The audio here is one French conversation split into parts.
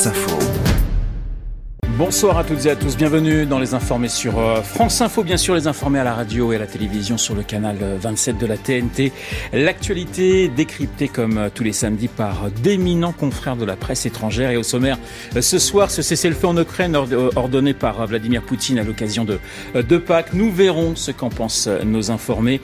France Info. Bonsoir à toutes et à tous, bienvenue dans Les Informés sur France Info, bien sûr Les Informés à la radio et à la télévision sur le canal 27 de la TNT. L'actualité décryptée comme tous les samedis par d'éminents confrères de la presse étrangère. Et au sommaire, ce soir, ce cessez-le-feu en Ukraine ordonné par Vladimir Poutine à l'occasion de Pâques. Nous verrons ce qu'en pensent nos informés.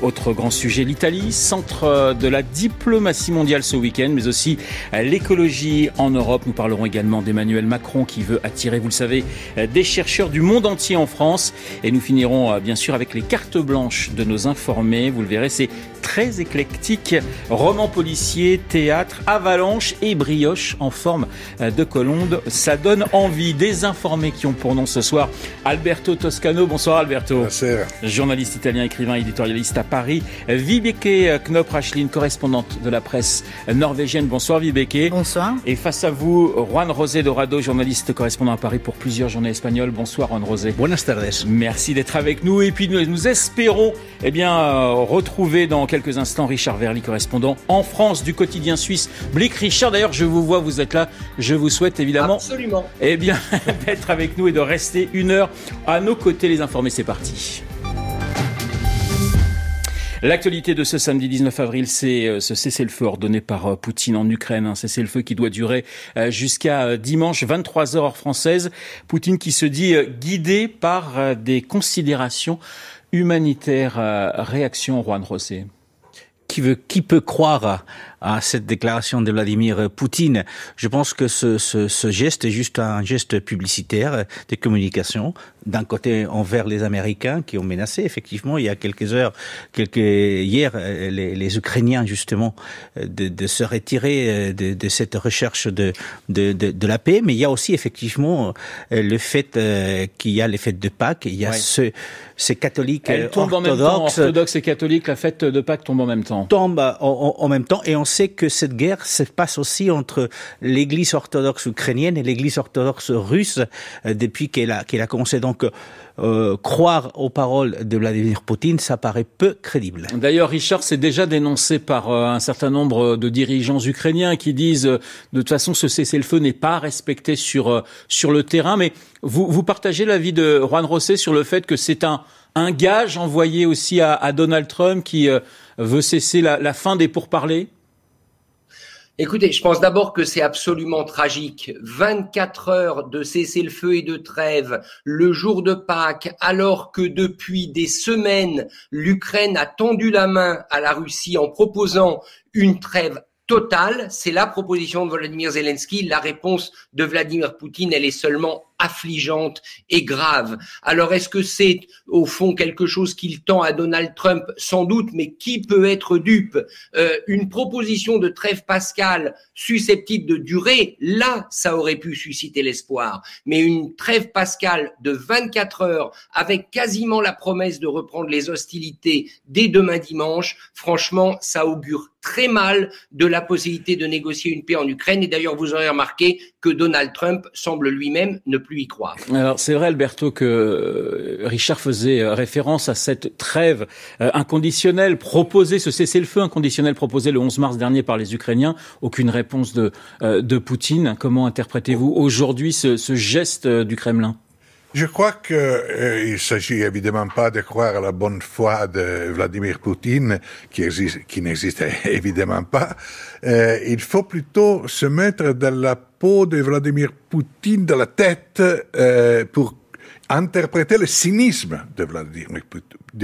Autre grand sujet, l'Italie, centre de la diplomatie mondiale ce week-end, mais aussi l'écologie en Europe. Nous parlerons également d'Emmanuel Macron qui veut attirer, vous le savez, des chercheurs du monde entier en France. Et nous finirons bien sûr avec les cartes blanches de nos informés. Vous le verrez, c'est très éclectique. Romans policiers, théâtre, avalanche et brioche en forme de colombe. Ça donne envie. Des informés qui ont pour nom ce soir Alberto Toscano. Bonsoir Alberto. Bonsoir. Journaliste italien, écrivain, éditorialiste à Paris. Vibeke Knop-Rachlin, correspondante de la presse norvégienne. Bonsoir Vibeke. Bonsoir. Et face à vous, Juan José Dorado, journaliste correspondant à Paris pour plusieurs journées espagnoles. Bonsoir Juan José. Buenas tardes. Merci d'être avec nous. Et puis nous espérons retrouver dans quelques instants Richard Verly, correspondant en France du quotidien suisse Blick. Richard, d'ailleurs, je vous vois, vous êtes là. Je vous souhaite évidemment d'être avec nous et de rester une heure à nos côtés. Les informés, c'est parti. L'actualité de ce samedi 19 avril, c'est ce cessez-le-feu ordonné par Poutine en Ukraine. Un cessez-le-feu qui doit durer jusqu'à dimanche, 23h heure française. Poutine qui se dit guidé par des considérations humanitaires. Réaction, Juan José. Qui peut croire à cette déclaration de Vladimir Poutine? Je pense que ce geste est juste un geste publicitaire de communication. D'un côté envers les Américains qui ont menacé effectivement il y a hier les Ukrainiens justement de se retirer de cette recherche de la paix, mais il y a aussi effectivement le fait qu'il y a les fêtes de Pâques, il y a ces catholiques orthodoxes et catholiques, la fête de Pâques tombe en même temps. En même temps, et on sait que cette guerre se passe aussi entre l'Église orthodoxe ukrainienne et l'Église orthodoxe russe depuis qu'elle a commencé. Donc, croire aux paroles de Vladimir Poutine, ça paraît peu crédible. D'ailleurs, Richard, c'est déjà dénoncé par un certain nombre de dirigeants ukrainiens qui disent de toute façon ce cessez-le-feu n'est pas respecté sur le terrain. Mais vous partagez l'avis de Juan José sur le fait que c'est un gage envoyé aussi à Donald Trump qui veut cesser la fin des pourparlers? Écoutez, je pense d'abord que c'est absolument tragique. 24 heures de cessez-le-feu et de trêve le jour de Pâques, alors que depuis des semaines, l'Ukraine a tendu la main à la Russie en proposant une trêve totale. C'est la proposition de Volodymyr Zelensky. La réponse de Vladimir Poutine, elle est seulement affligeante et grave. Alors, est-ce que c'est au fond quelque chose qu'il tend à Donald Trump? Sans doute, mais qui peut être dupe? Une proposition de trêve pascale susceptible de durer, là, ça aurait pu susciter l'espoir. Mais une trêve pascale de 24 heures avec quasiment la promesse de reprendre les hostilités dès demain dimanche, franchement, ça augure très mal de la possibilité de négocier une paix en Ukraine. Et d'ailleurs, vous aurez remarqué que Donald Trump semble lui-même ne plus y croire. Alors, c'est vrai, Alberto, que Richard faisait référence à cette trêve inconditionnelle proposée, ce cessez-le-feu inconditionnel proposé le 11 mars dernier par les Ukrainiens. Aucune réponse de Poutine. Comment interprétez-vous aujourd'hui ce geste du Kremlin? Je crois qu'il s'agit évidemment pas de croire à la bonne foi de Vladimir Poutine, qui n'existe évidemment pas. Il faut plutôt se mettre dans la peau de Vladimir Poutine, dans la tête, pour interpréter le cynisme de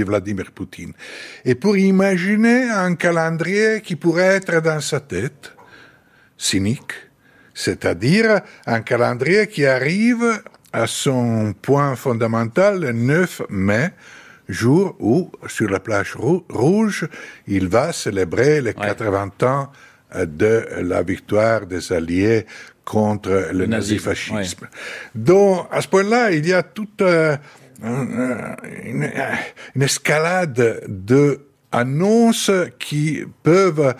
Vladimir Poutine. Et pour imaginer un calendrier qui pourrait être dans sa tête, cynique, c'est-à-dire un calendrier qui arrive à son point fondamental le 9 mai, jour où, sur la plage rouge, il va célébrer les 80 ans de la victoire des Alliés contre le nazifascisme. Donc, à ce point-là, il y a toute une escalade d'annonces qui peuvent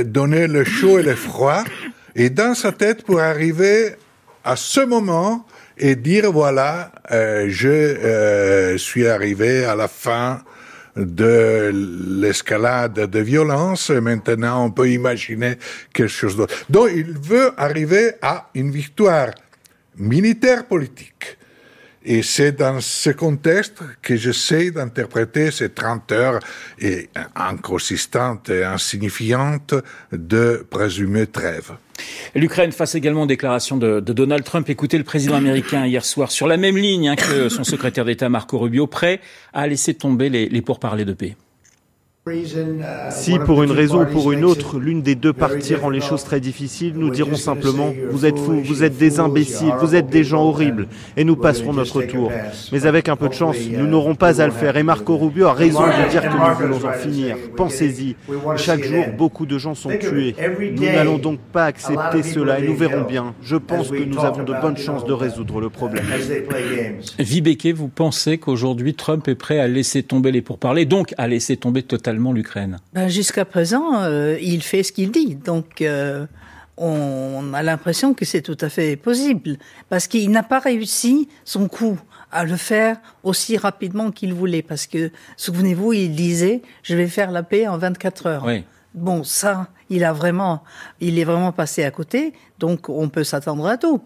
donner le chaud et le froid, et dans sa tête pour arriver à ce moment et dire voilà, je suis arrivé à la fin de l'escalade de violence. Maintenant, on peut imaginer quelque chose d'autre. Donc, il veut arriver à une victoire militaire politique. Et c'est dans ce contexte que j'essaie d'interpréter ces 30 heures et inconsistantes et insignifiantes de présumée trêve. L'Ukraine face également aux déclarations de Donald Trump. Écoutez le président américain hier soir sur la même ligne que son secrétaire d'État Marco Rubio, prêt à laisser tomber les pourparlers de paix. Si pour une raison ou pour une autre, l'une des deux parties rend les choses très difficiles, nous dirons simplement « vous êtes fous, vous êtes des imbéciles, vous êtes des gens horribles » et nous passerons notre tour. Mais avec un peu de chance, nous n'aurons pas à le faire et Marco Rubio a raison de dire que nous voulons en finir. Pensez-y, chaque jour, beaucoup de gens sont tués. Nous n'allons donc pas accepter cela et nous verrons bien. Je pense que nous avons de bonnes chances de résoudre le problème. Vibeke, vous pensez qu'aujourd'hui Trump est prêt à laisser tomber les pourparlers, donc à laisser tomber totalement l'Ukraine? Jusqu'à présent, il fait ce qu'il dit. Donc, on a l'impression que c'est tout à fait possible. Parce qu'il n'a pas réussi son coup à le faire aussi rapidement qu'il voulait. Parce que, souvenez-vous, il disait « je vais faire la paix en 24 heures Oui. ». Bon, ça, il est vraiment passé à côté. Donc, on peut s'attendre à tout.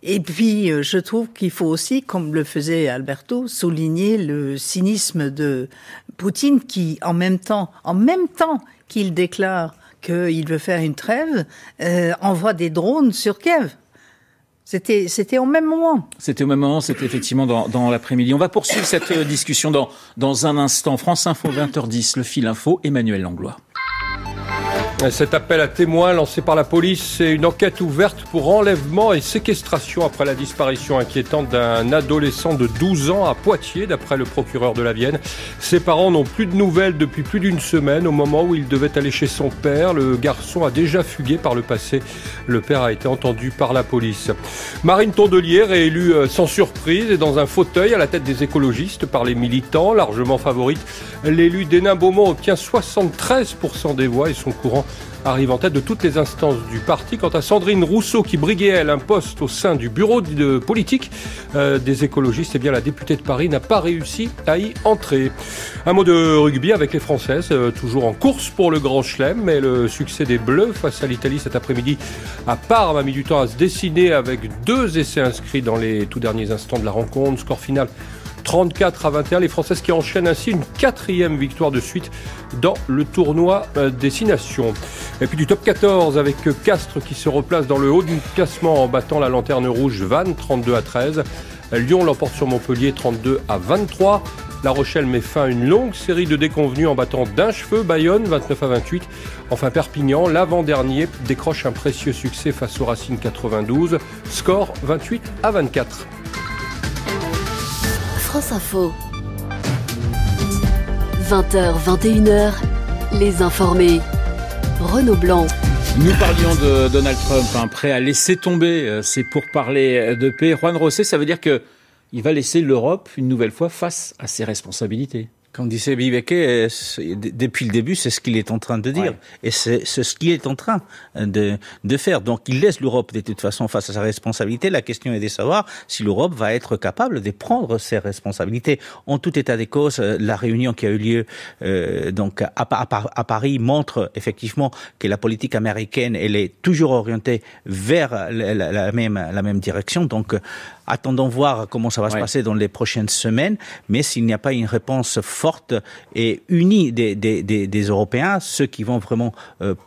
Et puis, je trouve qu'il faut aussi, comme le faisait Alberto, souligner le cynisme de Poutine qui, en même temps qu'il déclare qu'il veut faire une trêve, envoie des drones sur Kiev. C'était au même moment. C'était au même moment, c'était effectivement dans l'après-midi. On va poursuivre cette discussion dans un instant. France Info, 20h10, le fil info, Emmanuel Langlois. Cet appel à témoins lancé par la police, c'est une enquête ouverte pour enlèvement et séquestration après la disparition inquiétante d'un adolescent de 12 ans à Poitiers, d'après le procureur de la Vienne. Ses parents n'ont plus de nouvelles depuis plus d'une semaine. Au moment où il devait aller chez son père, le garçon a déjà fugué par le passé. Le père a été entendu par la police. Marine Tondelier, réélue sans surprise et dans un fauteuil à la tête des écologistes par les militants, largement favorite. L'élu d'Hénin-Beaumont obtient 73% des voix et son courant arrive en tête de toutes les instances du parti. Quant à Sandrine Rousseau, qui briguait, elle, un poste au sein du bureau de politique des écologistes, eh bien, la députée de Paris n'a pas réussi à y entrer. Un mot de rugby avec les Françaises, toujours en course pour le Grand Chelem, mais le succès des Bleus face à l'Italie cet après-midi à Parme a mis du temps à se dessiner avec 2 essais inscrits dans les tout derniers instants de la rencontre. Score final 34-21, les Françaises qui enchaînent ainsi une 4e victoire de suite dans le tournoi Destination. Et puis du top 14 avec Castres qui se replace dans le haut du classement en battant la Lanterne Rouge Vannes 32-13. Lyon l'emporte sur Montpellier 32-23. La Rochelle met fin à une longue série de déconvenues en battant d'un cheveu Bayonne 29-28. Enfin Perpignan, l'avant-dernier, décroche un précieux succès face au Racing 92. Score 28-24. France Info. 20h, 21h, les informés. Renaud Blanc. Nous parlions de Donald Trump, prêt à laisser tomber ses pourparlers de paix. Juan Rosé, ça veut dire que il va laisser l'Europe une nouvelle fois face à ses responsabilités. Comme disait Vibeke, depuis le début, c'est ce qu'il est en train de dire. Ouais. Et c'est ce qu'il est en train de faire. Donc, il laisse l'Europe, de toute façon, face à sa responsabilité. La question est de savoir si l'Europe va être capable de prendre ses responsabilités. En tout état des causes, la réunion qui a eu lieu, donc, à Paris montre effectivement que la politique américaine, elle est toujours orientée vers la même direction. Donc, attendons voir comment ça va se passer dans les prochaines semaines. Mais s'il n'y a pas une réponse forte et unie des Européens, ceux qui vont vraiment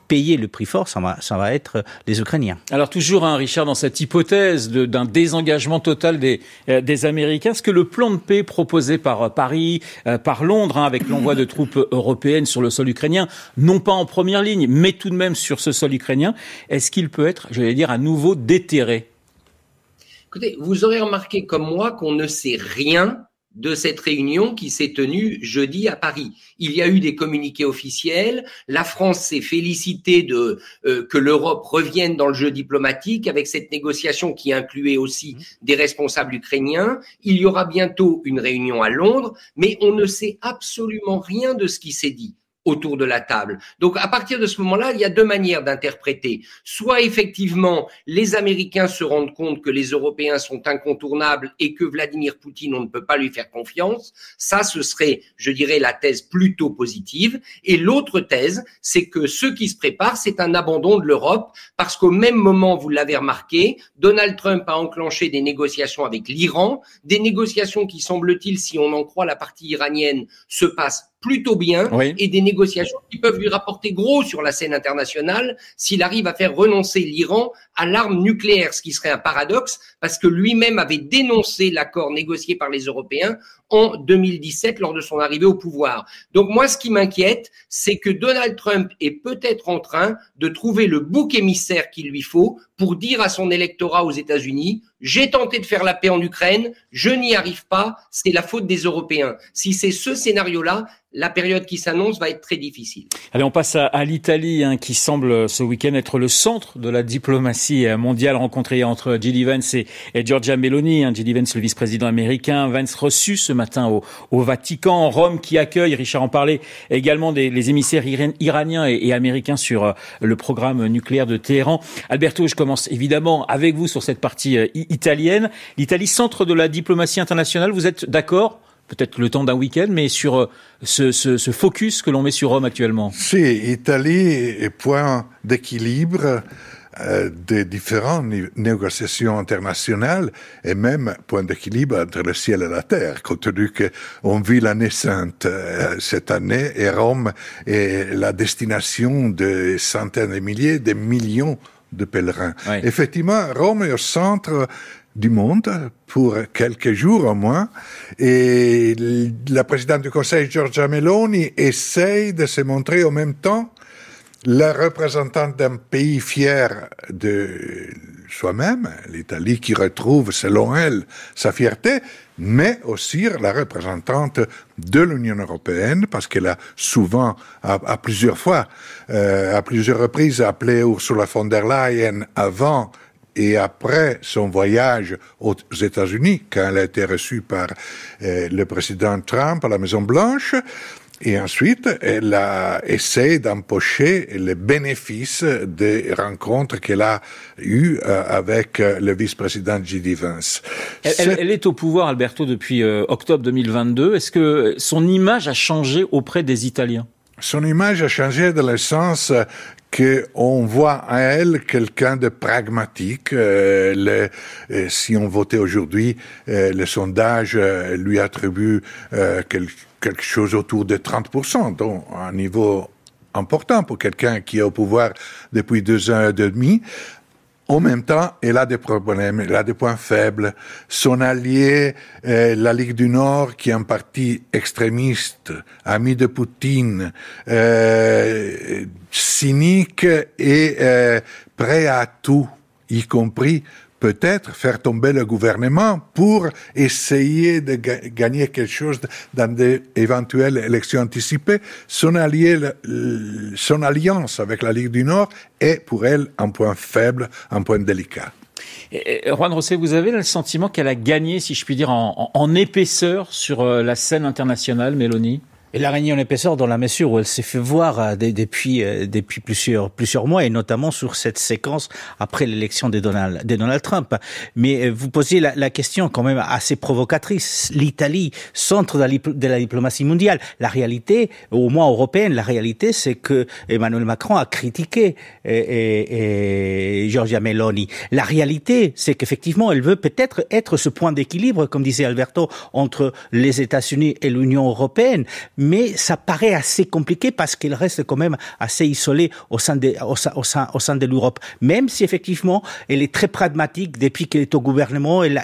payer le prix fort, ça va être les Ukrainiens. Alors toujours, Richard, dans cette hypothèse d'un désengagement total des Américains, est-ce que le plan de paix proposé par Paris, par Londres, avec l'envoi de troupes européennes sur le sol ukrainien, non pas en première ligne, mais tout de même sur ce sol ukrainien, est-ce qu'il peut être, j'allais dire, à nouveau déterré ? Écoutez, vous aurez remarqué comme moi qu'on ne sait rien de cette réunion qui s'est tenue jeudi à Paris. Il y a eu des communiqués officiels. La France s'est félicitée que l'Europe revienne dans le jeu diplomatique avec cette négociation qui incluait aussi des responsables ukrainiens. Il y aura bientôt une réunion à Londres, mais on ne sait absolument rien de ce qui s'est dit. autour de la table. Donc, à partir de ce moment-là, il y a deux manières d'interpréter. Soit, effectivement, les Américains se rendent compte que les Européens sont incontournables et que Vladimir Poutine, on ne peut pas lui faire confiance. Ça, ce serait, je dirais, la thèse plutôt positive. Et l'autre thèse, c'est que ce qui se prépare, c'est un abandon de l'Europe, parce qu'au même moment, vous l'avez remarqué, Donald Trump a enclenché des négociations avec l'Iran, des négociations qui, semble-t-il, si on en croit la partie iranienne, se passent plutôt bien, oui, et des négociations qui peuvent lui rapporter gros sur la scène internationale s'il arrive à faire renoncer l'Iran à l'arme nucléaire, ce qui serait un paradoxe parce que lui-même avait dénoncé l'accord négocié par les Européens en 2017 lors de son arrivée au pouvoir. Donc moi, ce qui m'inquiète, c'est que Donald Trump est peut-être en train de trouver le bouc émissaire qu'il lui faut pour dire à son électorat aux États-Unis: j'ai tenté de faire la paix en Ukraine, je n'y arrive pas, c'est la faute des Européens. Si c'est ce scénario-là, la période qui s'annonce va être très difficile. Allez, on passe à l'Italie, qui semble ce week-end être le centre de la diplomatie mondiale, rencontrée entre J.D. Vance et Giorgia Meloni. J.D. Vance, le vice-président américain, Vance reçu ce matin au Vatican, Rome qui accueille, Richard en parlait, également les émissaires iraniens et américains sur le programme nucléaire de Téhéran. Alberto, je commence évidemment avec vous sur cette partie italienne. L'Italie, centre de la diplomatie internationale, vous êtes d'accord ? Peut-être le temps d'un week-end, mais sur ce focus que l'on met sur Rome actuellement. Si, Italie est point d'équilibre des différentes négociations internationales et même point d'équilibre entre le ciel et la terre, compte tenu qu'on vit l'année sainte cette année et Rome est la destination de centaines de milliers, de millions de pèlerins. Oui. Effectivement, Rome est au centre du monde pour quelques jours au moins, et la présidente du Conseil, Giorgia Meloni, essaye de se montrer en même temps la représentante d'un pays fier de soi-même, l'Italie, qui retrouve, selon elle, sa fierté, mais aussi la représentante de l'Union européenne, parce qu'elle a souvent, à plusieurs reprises, appelé Ursula von der Leyen avant et après son voyage aux États-Unis, quand elle a été reçue par le président Trump à la Maison-Blanche, et ensuite, elle a essayé d'empocher les bénéfices des rencontres qu'elle a eues avec le vice-président J.D. Vance. Elle est au pouvoir, Alberto, depuis octobre 2022. Est-ce que son image a changé auprès des Italiens ? Son image a changé dans le sens qu'on voit en elle quelqu'un de pragmatique. Si on votait aujourd'hui, le sondage lui attribue quelque chose autour de 30%, donc un niveau important pour quelqu'un qui est au pouvoir depuis 2 ans et demi. En même temps, elle a des problèmes, elle a des points faibles. Son allié, la Ligue du Nord, qui est un parti extrémiste, ami de Poutine, cynique et prêt à tout, y compris peut-être faire tomber le gouvernement pour essayer de gagner quelque chose dans d'éventuelles élections anticipées. Son alliance avec la Ligue du Nord est pour elle un point faible, un point délicat. Juan José, vous avez le sentiment qu'elle a gagné, si je puis dire, en épaisseur sur la scène internationale, Meloni ? Elle a gagné en épaisseur dans la mesure où elle s'est fait voir depuis plusieurs mois, et notamment sur cette séquence après l'élection de Donald Trump. Mais vous posiez la question quand même assez provocatrice. L'Italie, centre de la diplomatie mondiale. La réalité, au moins européenne, la réalité, c'est que Emmanuel Macron a critiqué Giorgia Meloni. La réalité, c'est qu'effectivement, elle veut peut-être être ce point d'équilibre, comme disait Alberto, entre les États-Unis et l'Union européenne. Mais ça paraît assez compliqué parce qu'il reste quand même assez isolé au sein de l'Europe. Même si effectivement, elle est très pragmatique depuis qu'elle est au gouvernement, elle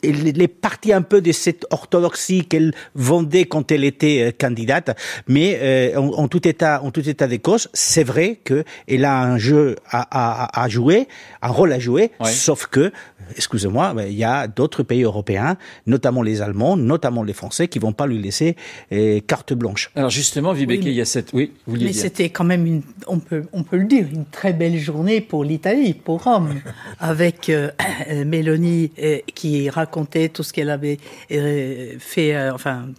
est partie un peu de cette orthodoxie qu'elle vendait quand elle était candidate, mais en tout état de cause, c'est vrai qu'elle a un jeu à jouer, un rôle à jouer, ouais. Sauf que, excusez-moi, il y a d'autres pays européens, notamment les Allemands, notamment les Français, qui vont pas lui laisser carte blanche. Alors justement, Vibeke, il y a cette... Oui, vous vouliez mais dire. C'était quand même, on peut le dire, une très belle journée pour l'Italie, pour Rome, avec Meloni qui raconte raconté tout ce qu'elle avait fait,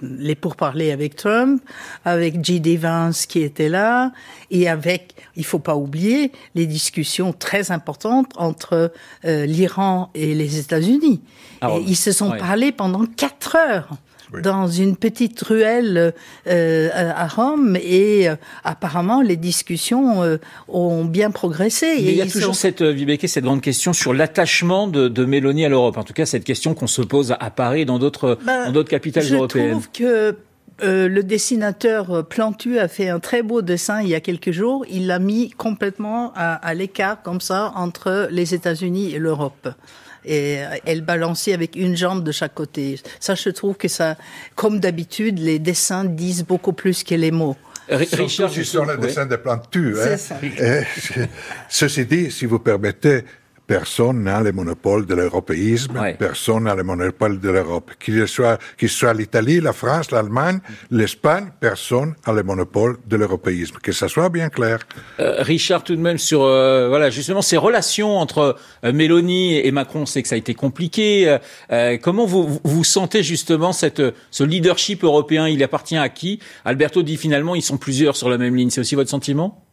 les pourparlers avec Trump, avec J.D. Vance qui était là, et avec, il faut pas oublier, les discussions très importantes entre l'Iran et les États-Unis. Ah, et ils se sont parlé pendant 4 heures. Oui. Dans une petite ruelle à Rome, et apparemment les discussions ont bien progressé. Mais il y a toujours cette grande question sur l'attachement de Mélanie à l'Europe. En tout cas, cette question qu'on se pose à Paris et dans d'autres capitales européennes. Je trouve que le dessinateur Plantu a fait un très beau dessin il y a quelques jours. Il l'a mis complètement à l'écart, comme ça, entre les États-Unis et l'Europe. Et elle balançait avec une jambe de chaque côté. Ça, je trouve que ça, comme d'habitude, les dessins disent beaucoup plus que les mots. Richard, sur le dessin de Plantu. C'est ça. Ceci dit, si vous permettez, personne n'a le monopole de l'européisme, personne n'a le monopole de l'Europe. Qu'il soit l'Italie, la France, l'Allemagne, l'Espagne, personne n'a le monopole de l'européisme. Que ça soit bien clair. Richard, tout de même, sur justement ces relations entre Mélanie et Macron, c'est que ça a été compliqué. Comment vous sentez justement ce leadership européen? Il appartient à qui? Alberto dit finalement, ils sont plusieurs sur la même ligne. C'est aussi votre sentiment?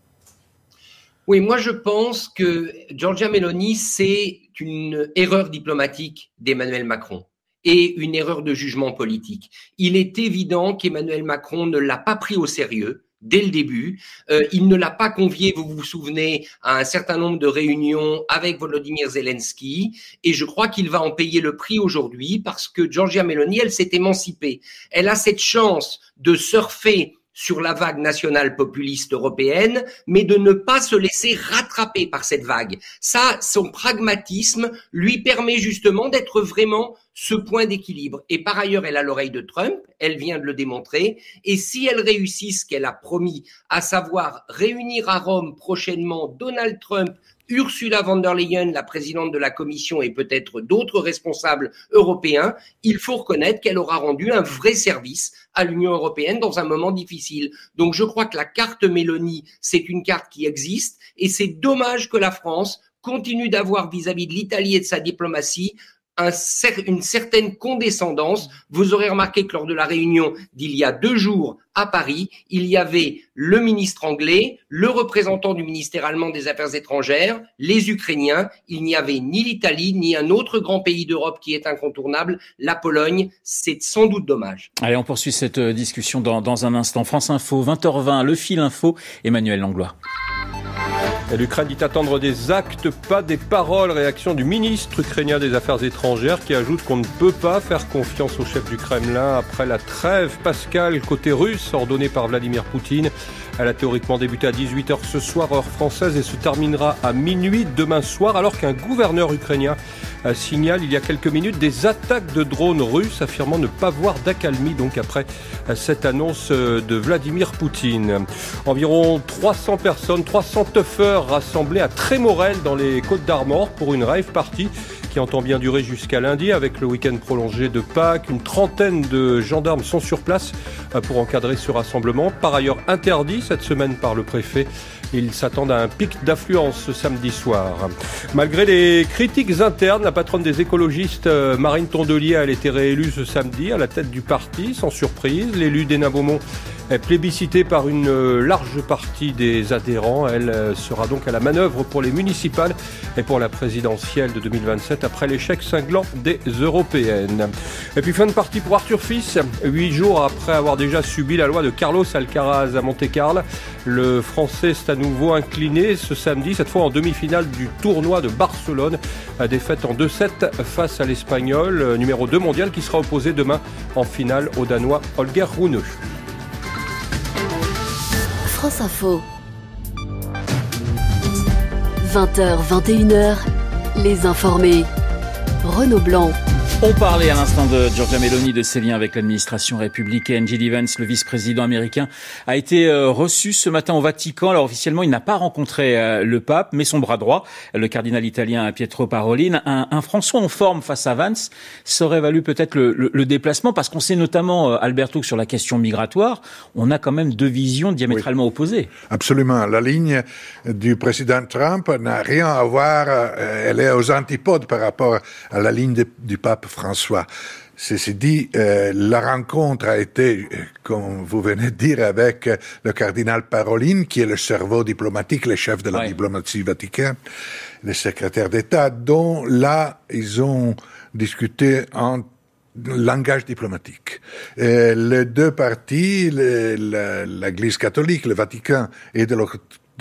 Oui, moi je pense que Giorgia Meloni, c'est une erreur diplomatique d'Emmanuel Macron et une erreur de jugement politique. Il est évident qu'Emmanuel Macron ne l'a pas pris au sérieux dès le début. Il ne l'a pas convié, vous vous souvenez, à un certain nombre de réunions avec Volodymyr Zelensky, et je crois qu'il va en payer le prix aujourd'hui parce que Giorgia Meloni, elle s'est émancipée. Elle a cette chance de surfer sur la vague nationale populiste européenne, mais de ne pas se laisser rattraper par cette vague. Ça, son pragmatisme lui permet justement d'être vraiment ce point d'équilibre. Et par ailleurs, elle a l'oreille de Trump, elle vient de le démontrer, et si elle réussit ce qu'elle a promis, à savoir réunir à Rome prochainement Donald Trump, Ursula von der Leyen, la présidente de la Commission, et peut-être d'autres responsables européens, il faut reconnaître qu'elle aura rendu un vrai service à l'Union européenne dans un moment difficile. Donc je crois que la carte Mélanie, c'est une carte qui existe, et c'est dommage que la France continue d'avoir vis-à-vis de l'Italie et de sa diplomatie une certaine condescendance. Vous aurez remarqué que lors de la réunion d'il y a 2 jours à Paris, il y avait le ministre anglais, le représentant du ministère allemand des Affaires étrangères, les Ukrainiens. Il n'y avait ni l'Italie, ni un autre grand pays d'Europe qui est incontournable, la Pologne. C'est sans doute dommage. Allez, on poursuit cette discussion dans un instant. France Info, 20h20, le fil info, Emmanuel Langlois. L'Ukraine dit attendre des actes, pas des paroles. Réaction du ministre ukrainien des Affaires étrangères qui ajoute qu'on ne peut pas faire confiance au chef du Kremlin après la trêve pascale côté russe ordonnée par Vladimir Poutine. Elle a théoriquement débuté à 18h ce soir, heure française, et se terminera à minuit demain soir, alors qu'un gouverneur ukrainien signale il y a quelques minutes des attaques de drones russes, affirmant ne pas voir d'accalmie donc après cette annonce de Vladimir Poutine. Environ 300 personnes, 300 tuffeurs rassemblés à Trémorel dans les Côtes-d'Armor pour une rave party qui entend bien durer jusqu'à lundi avec le week-end prolongé de Pâques. Une trentaine de gendarmes sont sur place pour encadrer ce rassemblement. Par ailleurs interdit cette semaine par le préfet. Ils s'attendent à un pic d'affluence ce samedi soir. Malgré les critiques internes, la patronne des écologistes, Marine Tondelier, elle a été réélue ce samedi à la tête du parti, sans surprise. L'élu d'Hénin-Beaumont est plébiscitée par une large partie des adhérents. Elle sera donc à la manœuvre pour les municipales et pour la présidentielle de 2027 après l'échec cinglant des européennes. Et puis fin de partie pour Arthur Fils. 8 jours après avoir déjà subi la loi de Carlos Alcaraz à Monte-Carlo, le Français s'est à nouveau incliné ce samedi, cette fois en demi-finale du tournoi de Barcelone. Défaite en 2-7 face à l'Espagnol, numéro 2 mondial, qui sera opposé demain en finale au Danois Holger Rune. France Info. 20h, 21h, les informés. Renaud Blanc. On parlait à l'instant de Giorgia Meloni, de ses liens avec l'administration républicaine. J.D. Vance, le vice-président américain, a été reçu ce matin au Vatican. Alors officiellement, il n'a pas rencontré le pape, mais son bras droit, le cardinal italien Pietro Parolin, un François en forme face à Vance, ça aurait valu peut-être le déplacement, parce qu'on sait notamment, Alberto, que sur la question migratoire, on a quand même 2 visions diamétralement opposées. Absolument. La ligne du président Trump n'a rien à voir, elle est aux antipodes par rapport à la ligne du pape François. Ceci dit, la rencontre a été, comme vous venez de dire, avec le cardinal Parolin, qui est le cerveau diplomatique, le chef de la diplomatie vaticaine, le secrétaire d'État, dont là, ils ont discuté en langage diplomatique. Les deux parties, l'Église catholique, le Vatican, et de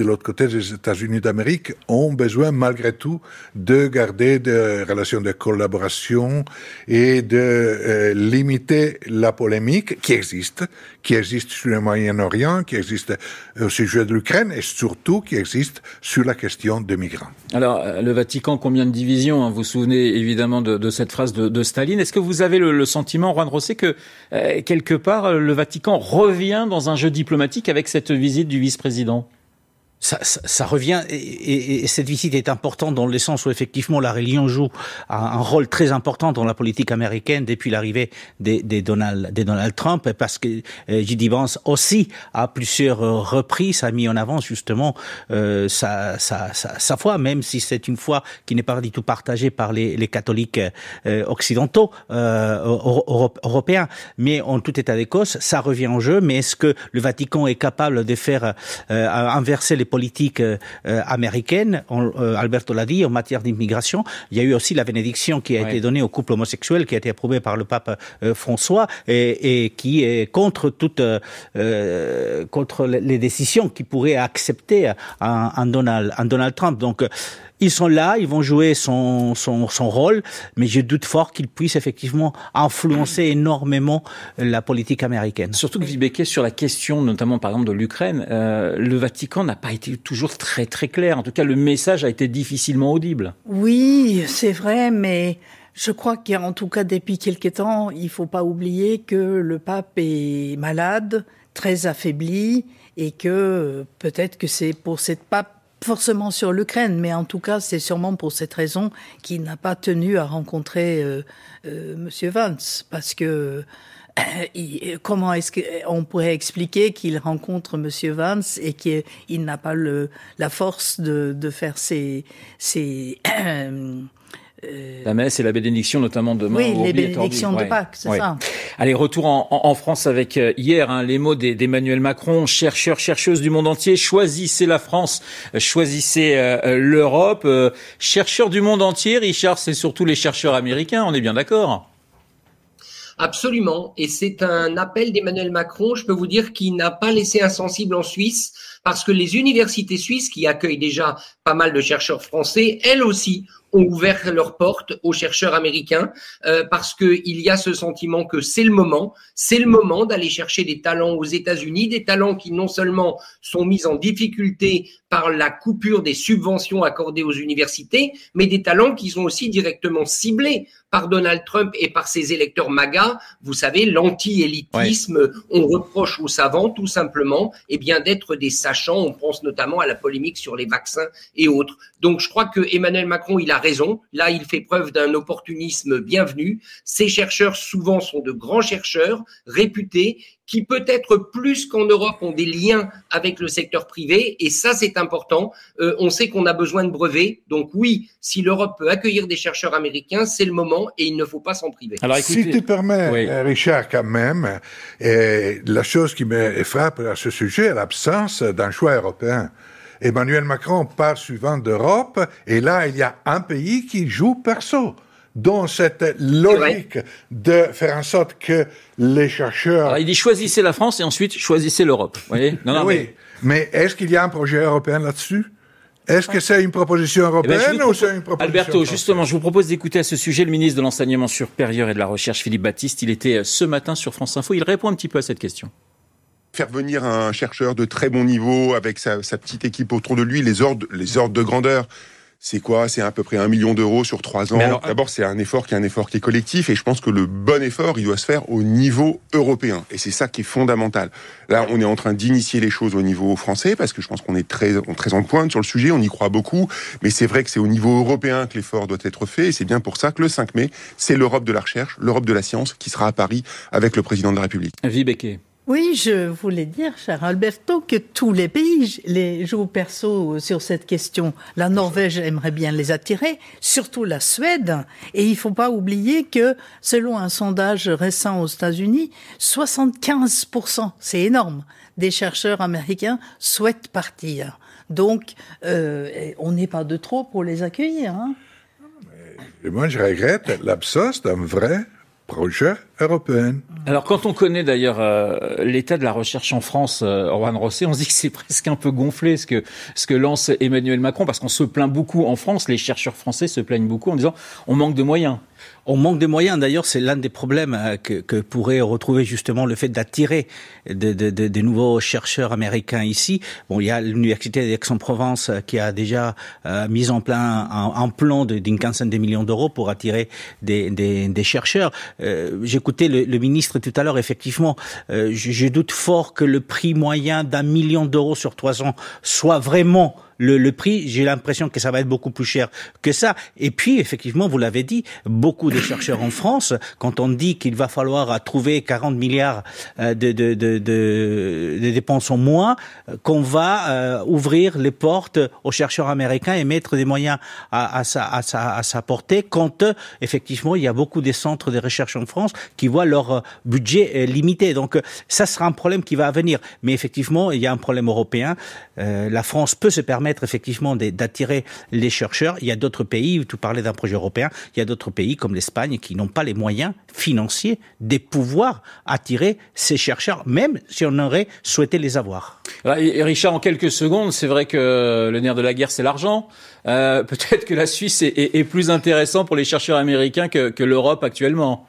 l'autre côté des États-Unis d'Amérique, ont besoin malgré tout de garder des relations de collaboration et de limiter la polémique qui existe sur le Moyen-Orient, qui existe au sujet de l'Ukraine et surtout qui existe sur la question des migrants. Alors, le Vatican, combien de divisions, hein? Vous vous souvenez évidemment de cette phrase de Staline. Est-ce que vous avez le sentiment, Juan Rosé, que quelque part, le Vatican revient dans un jeu diplomatique avec cette visite du vice-président ? Ça revient, et cette visite est importante dans le sens où effectivement la religion joue un rôle très important dans la politique américaine depuis l'arrivée des Donald Trump, parce que J.D. Vance aussi à plusieurs reprises a mis en avant justement sa foi, même si c'est une foi qui n'est pas du tout partagée par les catholiques occidentaux européens. Mais en tout état de cause, ça revient en jeu. Mais est-ce que le Vatican est capable de faire inverser les politiques américaines? Alberto l'a dit, en matière d'immigration, il y a eu aussi la bénédiction qui a été donnée aux couples homosexuels, qui a été approuvée par le pape François, et qui est contre contre les décisions qui pourraient accepter un Donald Trump. Donc ils sont là, ils vont jouer son rôle, mais je doute fort qu'ils puissent effectivement influencer énormément la politique américaine. Surtout que Vibeke, sur la question notamment par exemple de l'Ukraine, le Vatican n'a pas été toujours très très clair. En tout cas, le message a été difficilement audible. Oui, c'est vrai, mais je crois qu'en tout cas depuis quelque temps, il faut pas oublier que le pape est malade, très affaibli, et que peut-être que c'est pour cette pape forcément sur l'Ukraine, mais en tout cas, c'est sûrement pour cette raison qu'il n'a pas tenu à rencontrer Monsieur Vance, parce que comment est-ce qu'on pourrait expliquer qu'il rencontre Monsieur Vance et qu'il n'a pas la force de faire ses la messe et la bénédiction notamment demain. Oui, les bénédictions de Pâques, c'est ça. Allez, retour en France avec hier les mots d'Emmanuel Macron. Chercheurs, chercheuses du monde entier, choisissez la France, choisissez l'Europe. Chercheurs du monde entier, Richard, c'est surtout les chercheurs américains, on est bien d'accord? Absolument, et c'est un appel d'Emmanuel Macron, je peux vous dire, qu'il n'a pas laissé insensible en Suisse, parce que les universités suisses, qui accueillent déjà pas mal de chercheurs français, elles aussi ont ouvert leurs portes aux chercheurs américains, parce que il y a ce sentiment que c'est le moment d'aller chercher des talents aux États-Unis, des talents qui non seulement sont mis en difficulté par la coupure des subventions accordées aux universités, mais des talents qui sont aussi directement ciblés par Donald Trump et par ses électeurs MAGA. Vous savez, l'anti-élitisme, on reproche aux savants tout simplement d'être des sachants. On pense notamment à la polémique sur les vaccins et autres. Donc je crois que Emmanuel Macron, il a raison. Là, il fait preuve d'un opportunisme bienvenu. Ces chercheurs, souvent, sont de grands chercheurs réputés qui peut-être plus qu'en Europe ont des liens avec le secteur privé, et ça c'est important. On sait qu'on a besoin de brevets, donc oui, si l'Europe peut accueillir des chercheurs américains, c'est le moment et il ne faut pas s'en priver. Alors, écoutez, si tu permets, Richard, quand même, la chose qui me frappe à ce sujet est l'absence d'un choix européen. Emmanuel Macron parle souvent d'Europe, et là il y a un pays qui joue perso. Dans cette logique de faire en sorte que les chercheurs... Alors, il dit choisissez la France et ensuite choisissez l'Europe. Vous voyez ? Mais est-ce qu'il y a un projet européen là-dessus ? Est-ce que c'est une proposition européenne ou c'est une proposition Alberto, française ? justement, je vous propose d'écouter à ce sujet le ministre de l'Enseignement supérieur et de la Recherche, Philippe Baptiste. Il était ce matin sur France Info. Il répond un petit peu à cette question. Faire venir un chercheur de très bon niveau avec sa petite équipe autour de lui, les ordres de grandeur... C'est quoi ? C'est à peu près 1 million d'euros sur 3 ans. Alors, d'abord, c'est un effort qui est collectif, et je pense que le bon effort, il doit se faire au niveau européen. Et c'est ça qui est fondamental. Là, on est en train d'initier les choses au niveau français, parce que je pense qu'on est très en pointe sur le sujet, on y croit beaucoup. Mais c'est vrai que c'est au niveau européen que l'effort doit être fait, et c'est bien pour ça que le 5 mai, c'est l'Europe de la recherche, l'Europe de la science, qui sera à Paris avec le président de la République. Vibeke. Oui, je voulais dire, cher Alberto, que tous les pays jouent perso sur cette question. La Norvège aimerait bien les attirer, surtout la Suède. Et il ne faut pas oublier que, selon un sondage récent aux États-Unis, 75%, c'est énorme, des chercheurs américains souhaitent partir. Donc, on n'est pas de trop pour les accueillir. Hein. Et moi, je regrette l'absence d'un vrai projet européen. Alors, quand on connaît d'ailleurs l'état de la recherche en France, Juan Rosé, on se dit que c'est presque un peu gonflé ce que lance Emmanuel Macron, parce qu'on se plaint beaucoup en France, les chercheurs français se plaignent beaucoup en disant on manque de moyens. On manque de moyens. D'ailleurs, c'est l'un des problèmes que pourrait retrouver justement le fait d'attirer de nouveaux chercheurs américains ici. Bon, il y a l'université d'Aix-en-Provence qui a déjà mis en plan un plan d'une quinzaine de millions d'euros pour attirer des chercheurs. J'écoutais le ministre tout à l'heure. Effectivement, je doute fort que le prix moyen d'1 million d'euros sur 3 ans soit vraiment le prix. J'ai l'impression que ça va être beaucoup plus cher que ça. Et puis, effectivement, vous l'avez dit, beaucoup de chercheurs en France, quand on dit qu'il va falloir trouver 40 milliards de dépenses en moins, qu'on va ouvrir les portes aux chercheurs américains et mettre des moyens à sa portée, quand effectivement il y a beaucoup des centres de recherche en France qui voient leur budget limité. Donc ça sera un problème qui va venir. Mais effectivement, il y a un problème européen. La France peut se permettre effectivement d'attirer les chercheurs. Il y a d'autres pays, tu parlais d'un projet européen, il y a d'autres pays comme l'Espagne qui n'ont pas les moyens financiers de pouvoir attirer ces chercheurs, même si on aurait souhaité les avoir. Et Richard, en quelques secondes, c'est vrai que le nerf de la guerre, c'est l'argent. Peut-être que la Suisse est plus intéressant pour les chercheurs américains que l'Europe actuellement.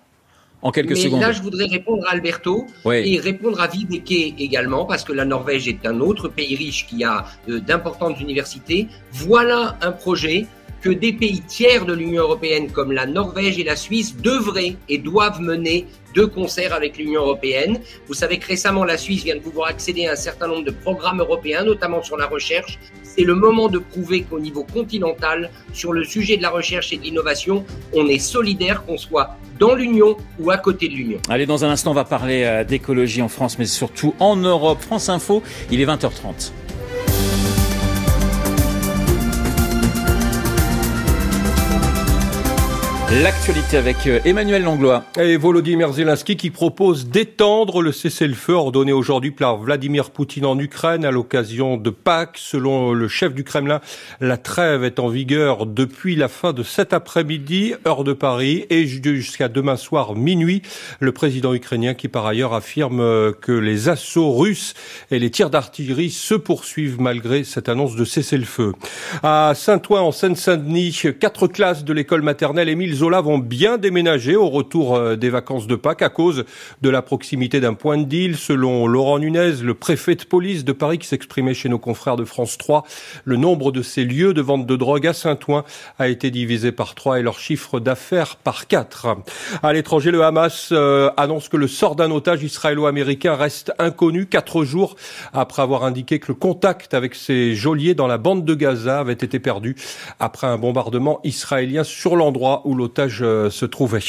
En quelques secondes. Là, je voudrais répondre à Alberto et répondre à Vibeke également, parce que la Norvège est un autre pays riche qui a d'importantes universités. Voilà un projet que des pays tiers de l'Union européenne comme la Norvège et la Suisse devraient et doivent mener de concert avec l'Union européenne. Vous savez que récemment, la Suisse vient de pouvoir accéder à un certain nombre de programmes européens, notamment sur la recherche. C'est le moment de prouver qu'au niveau continental, sur le sujet de la recherche et de l'innovation, on est solidaire, qu'on soit dans l'Union ou à côté de l'Union. Allez, dans un instant, on va parler d'écologie en France, mais surtout en Europe. France Info, il est 20h30. L'actualité avec Emmanuel Langlois. Et Volodymyr Zelensky qui propose d'étendre le cessez-le-feu ordonné aujourd'hui par Vladimir Poutine en Ukraine à l'occasion de Pâques. Selon le chef du Kremlin, la trêve est en vigueur depuis la fin de cet après-midi, heure de Paris, et jusqu'à demain soir minuit. Le président ukrainien qui par ailleurs affirme que les assauts russes et les tirs d'artillerie se poursuivent malgré cette annonce de cessez-le-feu. À Saint-Ouen en Seine-Saint-Denis, 4 classes de l'école maternelle Émile Zola vont bien déménager au retour des vacances de Pâques à cause de la proximité d'un point de deal. Selon Laurent Nunez, le préfet de police de Paris qui s'exprimait chez nos confrères de France 3, le nombre de ces lieux de vente de drogue à Saint-Ouen a été divisé par 3 et leur chiffre d'affaires par 4. À l'étranger, le Hamas annonce que le sort d'un otage israélo-américain reste inconnu 4 jours après avoir indiqué que le contact avec ses geôliers dans la bande de Gaza avait été perdu après un bombardement israélien sur l'endroit où l'otage se trouvait.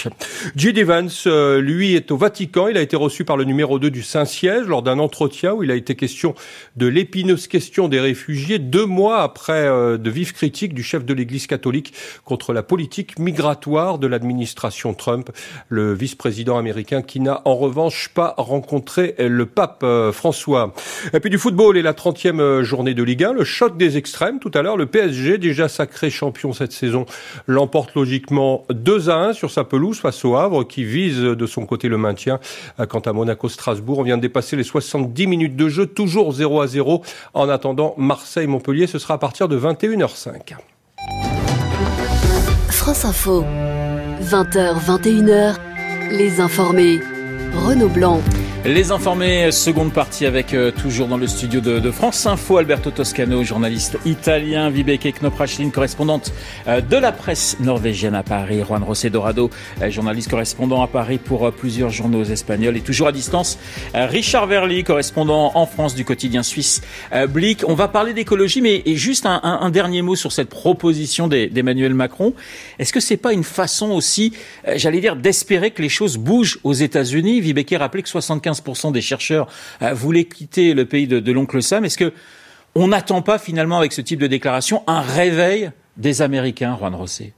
J.D. Vance, lui, est au Vatican. Il a été reçu par le numéro 2 du Saint-Siège lors d'un entretien où il a été question de l'épineuse question des réfugiés 2 mois après de vives critiques du chef de l'Église catholique contre la politique migratoire de l'administration Trump, le vice-président américain qui n'a en revanche pas rencontré le pape François. Et puis du football et la 30e journée de Ligue 1, le choc des extrêmes tout à l'heure, le PSG, déjà sacré champion cette saison, l'emporte logiquement 2-1 sur sa pelouse face au Havre qui vise de son côté le maintien. Quant à Monaco-Strasbourg, on vient de dépasser les 70 minutes de jeu, toujours 0-0. En attendant, Marseille-Montpellier, ce sera à partir de 21h05. France Info, 20h, 21h, les informés. Renaud Blanc. Les informés, seconde partie avec toujours dans le studio de France Info, Alberto Toscano, journaliste italien, Vibeke Knoprachlin, correspondante de la presse norvégienne à Paris, Juan José Dorado, journaliste correspondant à Paris pour plusieurs journaux espagnols et toujours à distance, Richard Verly, correspondant en France du quotidien suisse Blick. On va parler d'écologie, mais juste un dernier mot sur cette proposition d'Emmanuel Macron. Est-ce que c'est pas une façon aussi, j'allais dire, d'espérer que les choses bougent aux États-Unis? Vibeke rappelait que 75% 75% des chercheurs voulaient quitter le pays de l'oncle Sam. Est-ce que on n'attend pas finalement avec ce type de déclaration un réveil des Américains, Juan José?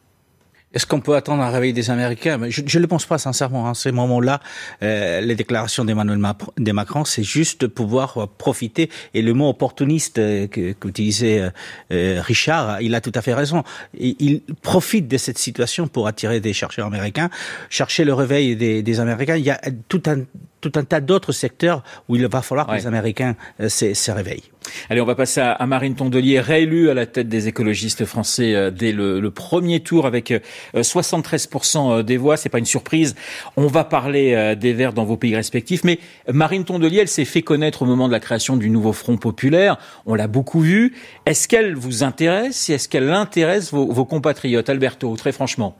Est-ce qu'on peut attendre un réveil des Américains? Je ne le pense pas sincèrement. À ces moments-là, les déclarations d'Emmanuel Macron, c'est juste pouvoir profiter. Et le mot opportuniste qu'utilisait Richard, il a tout à fait raison. Il profite de cette situation pour attirer des chercheurs américains, chercher le réveil des Américains. Il y a tout un tas d'autres secteurs où il va falloir que les Américains se réveillent. Allez, on va passer à Marine Tondelier, réélue à la tête des écologistes français dès le premier tour avec 73% des voix. C'est pas une surprise. On va parler des Verts dans vos pays respectifs. Mais Marine Tondelier, elle s'est fait connaître au moment de la création du nouveau Front populaire. On l'a beaucoup vue. Est-ce qu'elle vous intéresse et est-ce qu'elle intéresse vos compatriotes? Alberto, très franchement.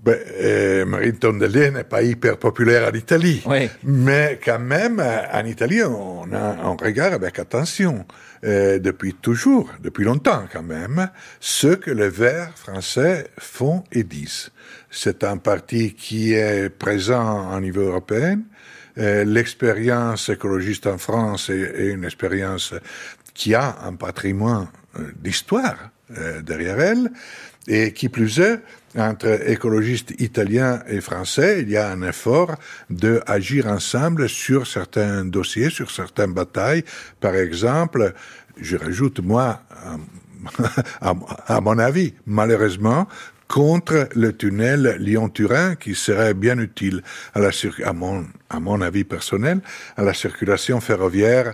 Marine Tondelier n'est pas hyper populaire en Italie, mais quand même, en Italie, on regarde avec attention, depuis longtemps quand même, ce que les Verts français font et disent. C'est un parti qui est présent au niveau européen. L'expérience écologiste en France est une expérience qui a un patrimoine d'histoire derrière elle, et qui plus est, entre écologistes italiens et français, il y a un effort de agir ensemble sur certains dossiers, sur certaines batailles. Par exemple, je rajoute moi, à mon avis, malheureusement, contre le tunnel Lyon-Turin, qui serait bien utile à mon avis personnel, à la circulation ferroviaire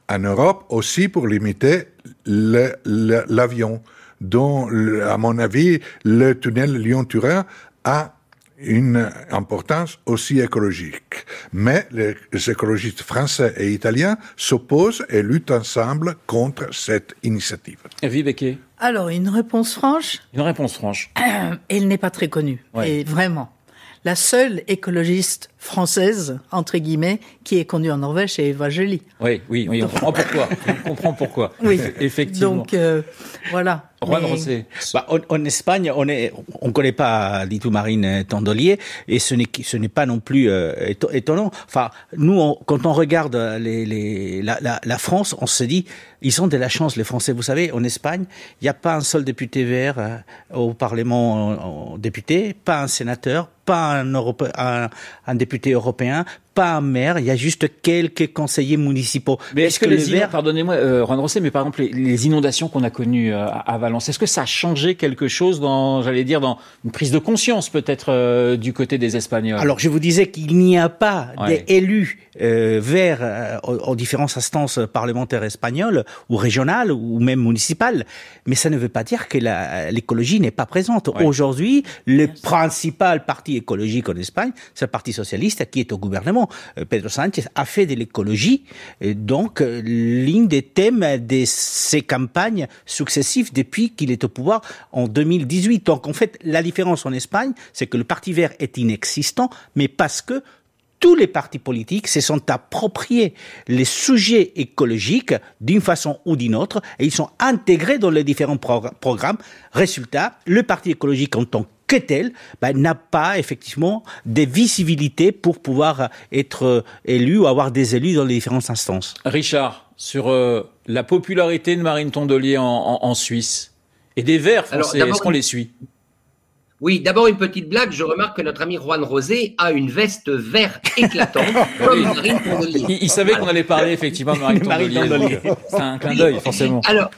en Europe, aussi pour limiter l'avion, dont, à mon avis, le tunnel Lyon-Turin a une importance aussi écologique. Mais les écologistes français et italiens s'opposent et luttent ensemble contre cette initiative. Vibeke. Alors, une réponse franche. Une réponse franche. Elle n'est pas très connue. Et vraiment. La seule écologiste française, entre guillemets, qui est connue en Norvège, c'est Eva Joly. Oui, on comprend pourquoi. Oui, effectivement. Donc, voilà. Juan José. En Espagne, on connaît pas du tout Marine Tondelier, et ce n'est pas non plus étonnant. Enfin, nous, quand on regarde la France, on se dit, ils ont de la chance, les Français. Vous savez, en Espagne, il n'y a pas un seul député vert au Parlement député, pas un sénateur, pas un député européen, pas un maire, il y a juste quelques conseillers municipaux. Mais est-ce que pardonnez-moi, Juan José, mais par exemple, les inondations qu'on a connues à Valence, est-ce que ça a changé quelque chose dans une prise de conscience peut-être du côté des Espagnols? Alors, je vous disais qu'il n'y a pas d'élus verts aux différentes instances parlementaires espagnoles ou régionales ou même municipales, mais ça ne veut pas dire que l'écologie n'est pas présente. Aujourd'hui, le principal parti écologique en Espagne, c'est le Parti socialiste qui est au gouvernement. Pedro Sánchez a fait de l'écologie donc l'un des thèmes de ses campagnes successives depuis qu'il est au pouvoir en 2018. Donc en fait, la différence en Espagne, c'est que le Parti vert est inexistant, mais parce que tous les partis politiques se sont appropriés les sujets écologiques d'une façon ou d'une autre et ils sont intégrés dans les différents programmes. Résultat, le Parti écologique en tant que tel n'a pas effectivement de visibilité pour pouvoir être élu ou avoir des élus dans les différentes instances. Richard, sur la popularité de Marine Tondelier en Suisse et des Verts français, est-ce qu'on les suit? Oui, d'abord une petite blague. Je remarque que notre ami Juan José a une veste vert éclatante comme Marine Tondelier. Il savait qu'on allait parler effectivement de Marine Tondelier. C'est un clin d'œil, forcément. Alors,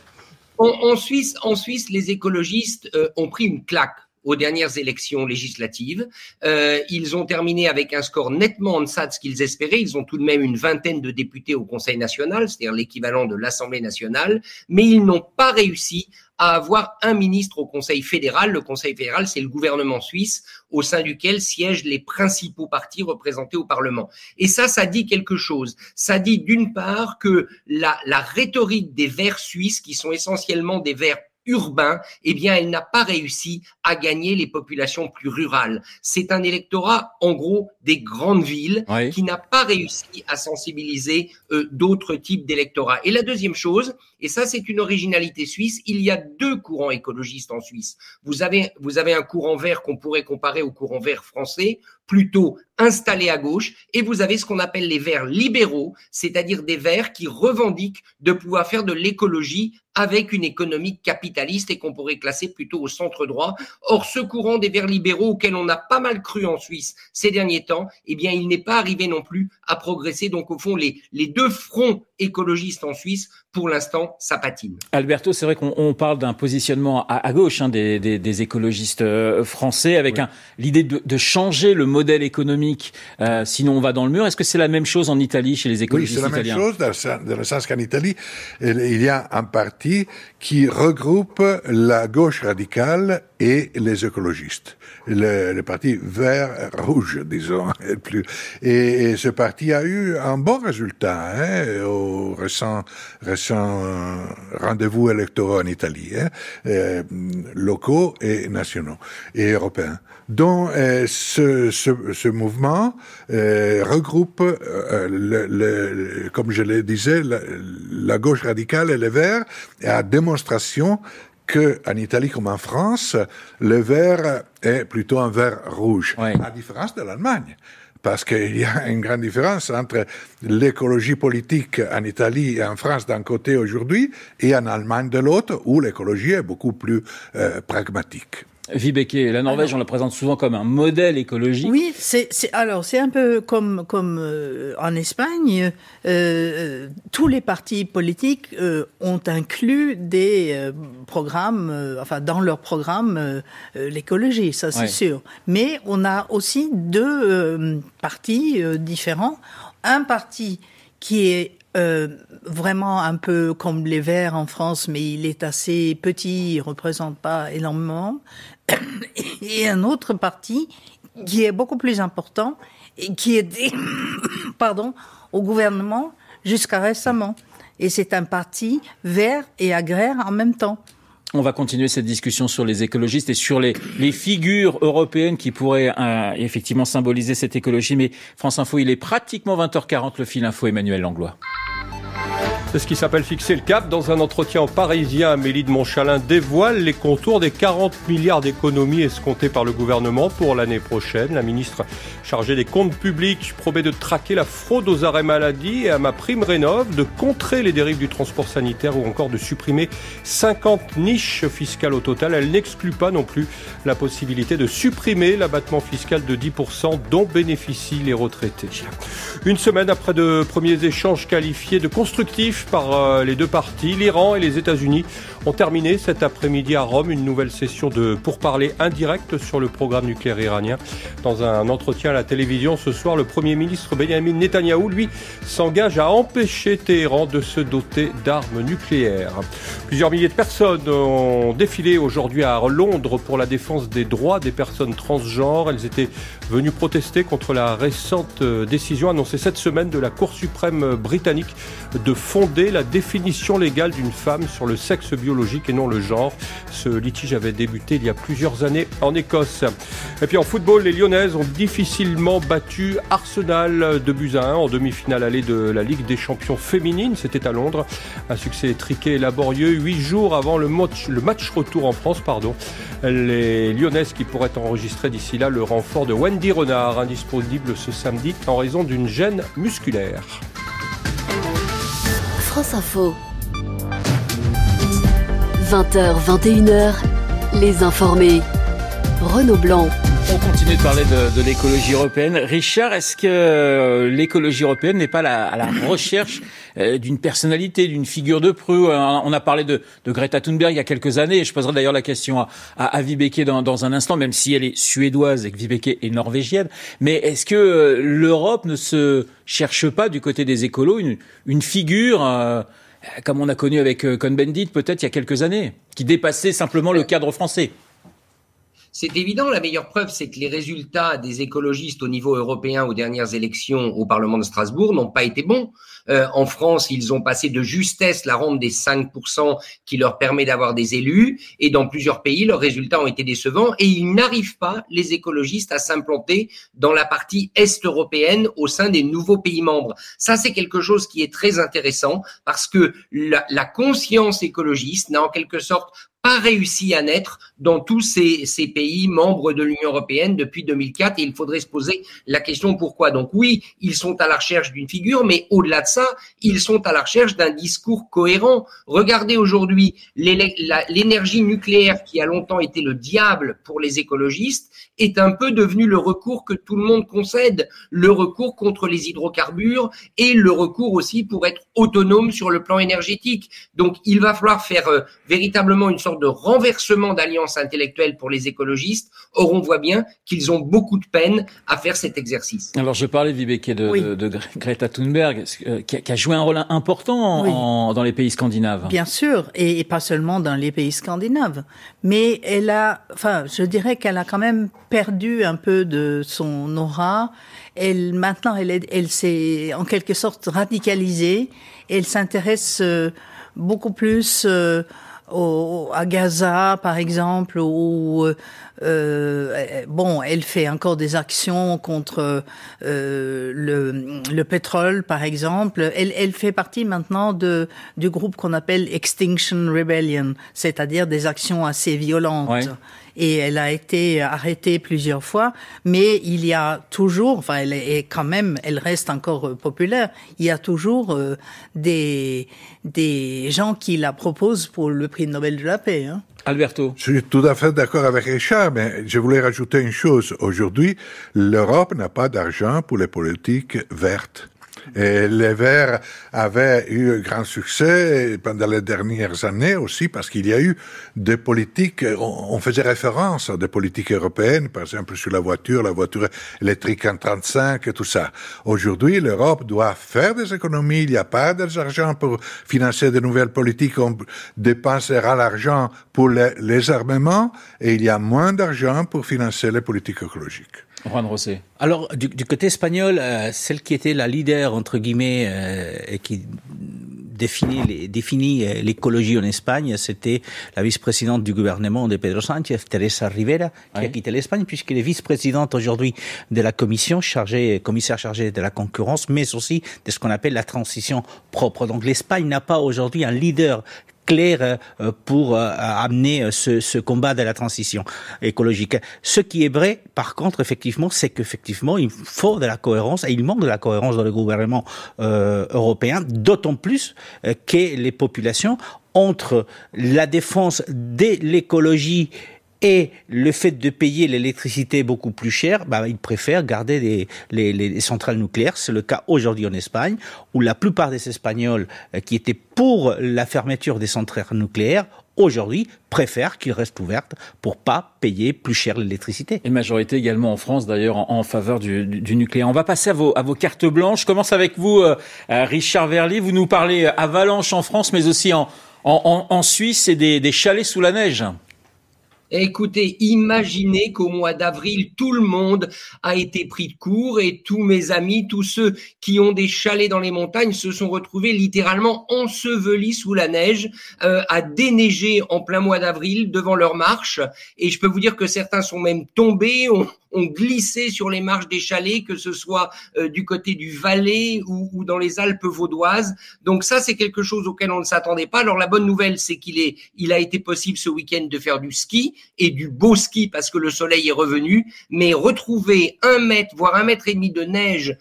en Suisse, les écologistes ont pris une claque aux dernières élections législatives. Ils ont terminé avec un score nettement en deçà de ce qu'ils espéraient. Ils ont tout de même une vingtaine de députés au Conseil national, c'est-à-dire l'équivalent de l'Assemblée nationale, mais ils n'ont pas réussi à avoir un ministre au Conseil fédéral. Le Conseil fédéral, c'est le gouvernement suisse au sein duquel siègent les principaux partis représentés au Parlement. Et ça dit quelque chose. Ça dit d'une part que la rhétorique des Verts suisses, qui sont essentiellement des Verts urbain, eh bien, elle n'a pas réussi à gagner les populations plus rurales. C'est un électorat, en gros, des grandes villes qui n'a pas réussi à sensibiliser d'autres types d'électorats. Et la deuxième chose, et ça, c'est une originalité suisse, il y a deux courants écologistes en Suisse. Vous avez un courant vert qu'on pourrait comparer au courant vert français, plutôt installés à gauche, et vous avez ce qu'on appelle les Verts libéraux, c'est-à-dire des Verts qui revendiquent de pouvoir faire de l'écologie avec une économie capitaliste et qu'on pourrait classer plutôt au centre droit. Or, ce courant des Verts libéraux auquel on a pas mal cru en Suisse ces derniers temps, eh bien, il n'est pas arrivé non plus à progresser. Donc, au fond, les deux fronts écologistes en Suisse, pour l'instant, ça patine. Alberto, c'est vrai qu'on parle d'un positionnement à gauche des écologistes français, avec l'idée de changer le modèle économique, sinon on va dans le mur. Est-ce que c'est la même chose en Italie, chez les écologistes italiens ? Oui, c'est la même chose, dans le sens qu'en Italie, il y a un parti qui regroupe la gauche radicale et les écologistes. Le parti vert-rouge, disons. Et ce parti a eu un bon résultat aux récents rendez-vous électoraux en Italie, locaux et nationaux et européens. Donc, ce mouvement regroupe, comme je le disais, la gauche radicale et les Verts, à démonstration que en Italie comme en France, le vert est plutôt un vert rouge, à différence de l'Allemagne. Parce qu'il y a une grande différence entre l'écologie politique en Italie et en France d'un côté aujourd'hui et en Allemagne de l'autre, où l'écologie est beaucoup plus pragmatique. Vibeke, la Norvège, on la présente souvent comme un modèle écologique. Oui, c'est un peu comme en Espagne, tous les partis politiques ont inclus des programmes, dans leur programme l'écologie, ça c'est sûr. Mais on a aussi deux partis différents. Un parti qui est vraiment un peu comme les Verts en France, mais il est assez petit, il représente pas énormément. Et un autre parti qui est beaucoup plus important et qui était, au gouvernement jusqu'à récemment. Et c'est un parti vert et agraire en même temps. On va continuer cette discussion sur les écologistes et sur les figures européennes qui pourraient effectivement symboliser cette écologie. Mais France Info, il est pratiquement 20h40, le fil info, Emmanuel Langlois. C'est ce qui s'appelle fixer le cap. Dans un entretien au Parisien, Amélie de Montchalin dévoile les contours des 40 milliards d'économies escomptées par le gouvernement pour l'année prochaine. La ministre chargée des comptes publics promet de traquer la fraude aux arrêts maladie et à MaPrimeRénov', de contrer les dérives du transport sanitaire ou encore de supprimer 50 niches fiscales au total. Elle n'exclut pas non plus la possibilité de supprimer l'abattement fiscal de 10% dont bénéficient les retraités. Une semaine après de premiers échanges qualifiés de constructifs par les deux parties, l'Iran et les États-Unis ont terminé cet après-midi à Rome une nouvelle session de pourparlers indirects sur le programme nucléaire iranien. Dans un entretien à la télévision ce soir, le Premier ministre Benjamin Netanyahou, lui, s'engage à empêcher Téhéran de se doter d'armes nucléaires. Plusieurs milliers de personnes ont défilé aujourd'hui à Londres pour la défense des droits des personnes transgenres. Elles étaient venues protester contre la récente décision annoncée cette semaine de la Cour suprême britannique de fonder la définition légale d'une femme sur le sexe biologique et non le genre. Ce litige avait débuté il y a plusieurs années en Écosse. Et puis en football, les Lyonnaises ont difficilement battu Arsenal 2-1 en demi-finale allée de la Ligue des Champions féminines. C'était à Londres. Un succès étriqué et laborieux 8 jours avant le match retour en France. Les Lyonnaises qui pourraient enregistrer d'ici là le renfort de Wendy Renard, indisponible ce samedi en raison d'une gêne musculaire. France Info. 20h, 21h, les informés. Renaud Blanc. On continue de parler de l'écologie européenne. Richard, est-ce que l'écologie européenne n'est pas à la recherche d'une personnalité, d'une figure de proue? On a parlé de Greta Thunberg il y a quelques années, et je poserai d'ailleurs la question à Vibeke dans un instant, même si elle est suédoise et que Vibeke est norvégienne. Mais est-ce que l'Europe ne se cherche pas du côté des écolos une figure comme on a connu avec Cohn-Bendit peut-être il y a quelques années, qui dépassait simplement le cadre français? C'est évident, la meilleure preuve, c'est que les résultats des écologistes au niveau européen aux dernières élections au Parlement de Strasbourg n'ont pas été bons. En France, ils ont passé de justesse la rampe des 5% qui leur permet d'avoir des élus, et dans plusieurs pays, leurs résultats ont été décevants, et ils n'arrivent pas, les écologistes, à s'implanter dans la partie est-européenne au sein des nouveaux pays membres. Ça, c'est quelque chose qui est très intéressant, parce que la conscience écologiste n'a en quelque sorte pas réussi à naître dans tous ces pays membres de l'Union européenne depuis 2004 et il faudrait se poser la question pourquoi. Donc oui, ils sont à la recherche d'une figure, mais au-delà de ça, ils sont à la recherche d'un discours cohérent. Regardez aujourd'hui l'énergie nucléaire qui a longtemps été le diable pour les écologistes est un peu devenu le recours que tout le monde concède, le recours contre les hydrocarbures et le recours aussi pour être autonome sur le plan énergétique. Donc il va falloir faire véritablement une sorte de renversement d'alliance intellectuelle pour les écologistes. Or on voit bien qu'ils ont beaucoup de peine à faire cet exercice. Alors je parlais, Vibeke, de Greta Thunberg, qui a joué un rôle important dans les pays scandinaves. Bien sûr, et pas seulement dans les pays scandinaves, mais je dirais qu'elle a quand même perdu un peu de son aura. Maintenant, elle s'est en quelque sorte radicalisée. Elle s'intéresse beaucoup plus à Gaza, par exemple, où elle fait encore des actions contre le pétrole, par exemple. Elle fait partie maintenant du groupe qu'on appelle Extinction Rebellion, c'est-à-dire des actions assez violentes. Ouais. Et elle a été arrêtée plusieurs fois, mais il y a toujours, elle reste encore populaire. Il y a toujours des gens qui la proposent pour le prix Nobel de la paix. Hein. Alberto. Je suis tout à fait d'accord avec Richard, mais je voulais rajouter une chose. Aujourd'hui, l'Europe n'a pas d'argent pour les politiques vertes. Et les Verts avaient eu grand succès pendant les dernières années aussi parce qu'il y a eu des politiques, on faisait référence à des politiques européennes, par exemple sur la voiture électrique en 35 et tout ça. Aujourd'hui, l'Europe doit faire des économies, il n'y a pas d'argent pour financer de nouvelles politiques, on dépensera l'argent pour les armements et il y a moins d'argent pour financer les politiques écologiques. Juan Rosé. Alors, du côté espagnol, celle qui était la leader, entre guillemets, et qui définit l'écologie en Espagne, c'était la vice-présidente du gouvernement de Pedro Sánchez, Teresa Rivera, qui a quitté l'Espagne, puisqu'elle est vice-présidente aujourd'hui de la commissaire chargée de la concurrence, mais aussi de ce qu'on appelle la transition propre. Donc l'Espagne n'a pas aujourd'hui un leader clair pour amener ce combat de la transition écologique. Ce qui est vrai, par contre, effectivement, c'est qu'effectivement, il faut de la cohérence, et il manque de la cohérence dans le gouvernement européen, d'autant plus que les populations, entre la défense de l'écologie et le fait de payer l'électricité beaucoup plus cher, ils préfèrent garder les centrales nucléaires. C'est le cas aujourd'hui en Espagne, où la plupart des Espagnols qui étaient pour la fermeture des centrales nucléaires, aujourd'hui, préfèrent qu'ils restent ouvertes pour pas payer plus cher l'électricité. Et majorité également en France, d'ailleurs, en faveur du nucléaire. On va passer à vos cartes blanches. Je commence avec vous, Richard Verly. Vous nous parlez avalanche en France, mais aussi en Suisse et des chalets sous la neige. Écoutez, imaginez qu'au mois d'avril, tout le monde a été pris de court et tous mes amis, tous ceux qui ont des chalets dans les montagnes se sont retrouvés littéralement ensevelis sous la neige, à déneiger en plein mois d'avril devant leur marche. Et je peux vous dire que certains sont même tombés, ont glissé sur les marches des chalets, que ce soit du côté du Valais ou dans les Alpes vaudoises. Donc ça, c'est quelque chose auquel on ne s'attendait pas. Alors la bonne nouvelle, c'est qu'il a été possible ce week-end de faire du ski et du beau ski parce que le soleil est revenu. Mais retrouver 1 mètre, voire 1,5 mètres de neige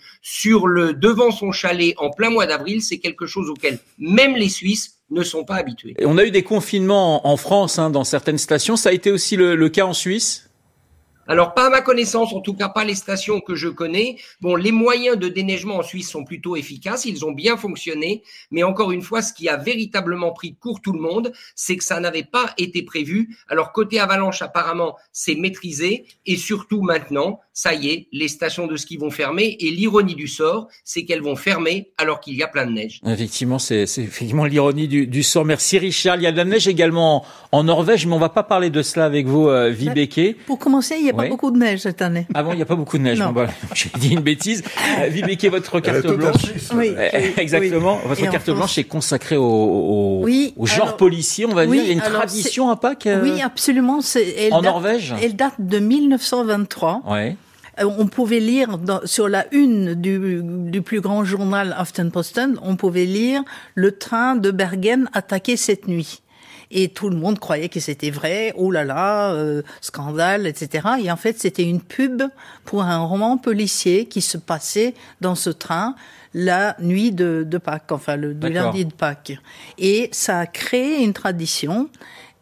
devant son chalet en plein mois d'avril, c'est quelque chose auquel même les Suisses ne sont pas habitués. Et on a eu des confinements en France, dans certaines stations. Ça a été aussi le cas en Suisse ? Alors, pas à ma connaissance, en tout cas pas les stations que je connais. Bon, les moyens de déneigement en Suisse sont plutôt efficaces, ils ont bien fonctionné, mais encore une fois, ce qui a véritablement pris de court tout le monde, c'est que ça n'avait pas été prévu. Alors, côté avalanche, apparemment, c'est maîtrisé, et surtout maintenant, ça y est, les stations de ski vont fermer, et l'ironie du sort, c'est qu'elles vont fermer alors qu'il y a plein de neige. Effectivement, c'est effectivement l'ironie du sort. Merci Richard. Il y a de la neige également en Norvège, mais on va pas parler de cela avec vous, Vibeke. Pour commencer, il y a pas beaucoup de neige cette année. Ah bon, il n'y a pas beaucoup de neige. Bon, j'ai dit une bêtise. Vibeke, votre carte blanche. Oui, exactement. Oui. Votre carte blanche est consacrée au genre policier, on va dire. Il y a une tradition à Pâques. Oui, absolument. Norvège. Elle date de 1923. Ouais. On pouvait lire sur la une du plus grand journal Aftenposten, on pouvait lire « Le train de Bergen attaqué cette nuit ». et tout le monde croyait que c'était vrai. Oh là là, scandale, etc. Et en fait, c'était une pub pour un roman policier qui se passait dans ce train la nuit de Pâques, enfin du lundi de Pâques. Et ça a créé une tradition.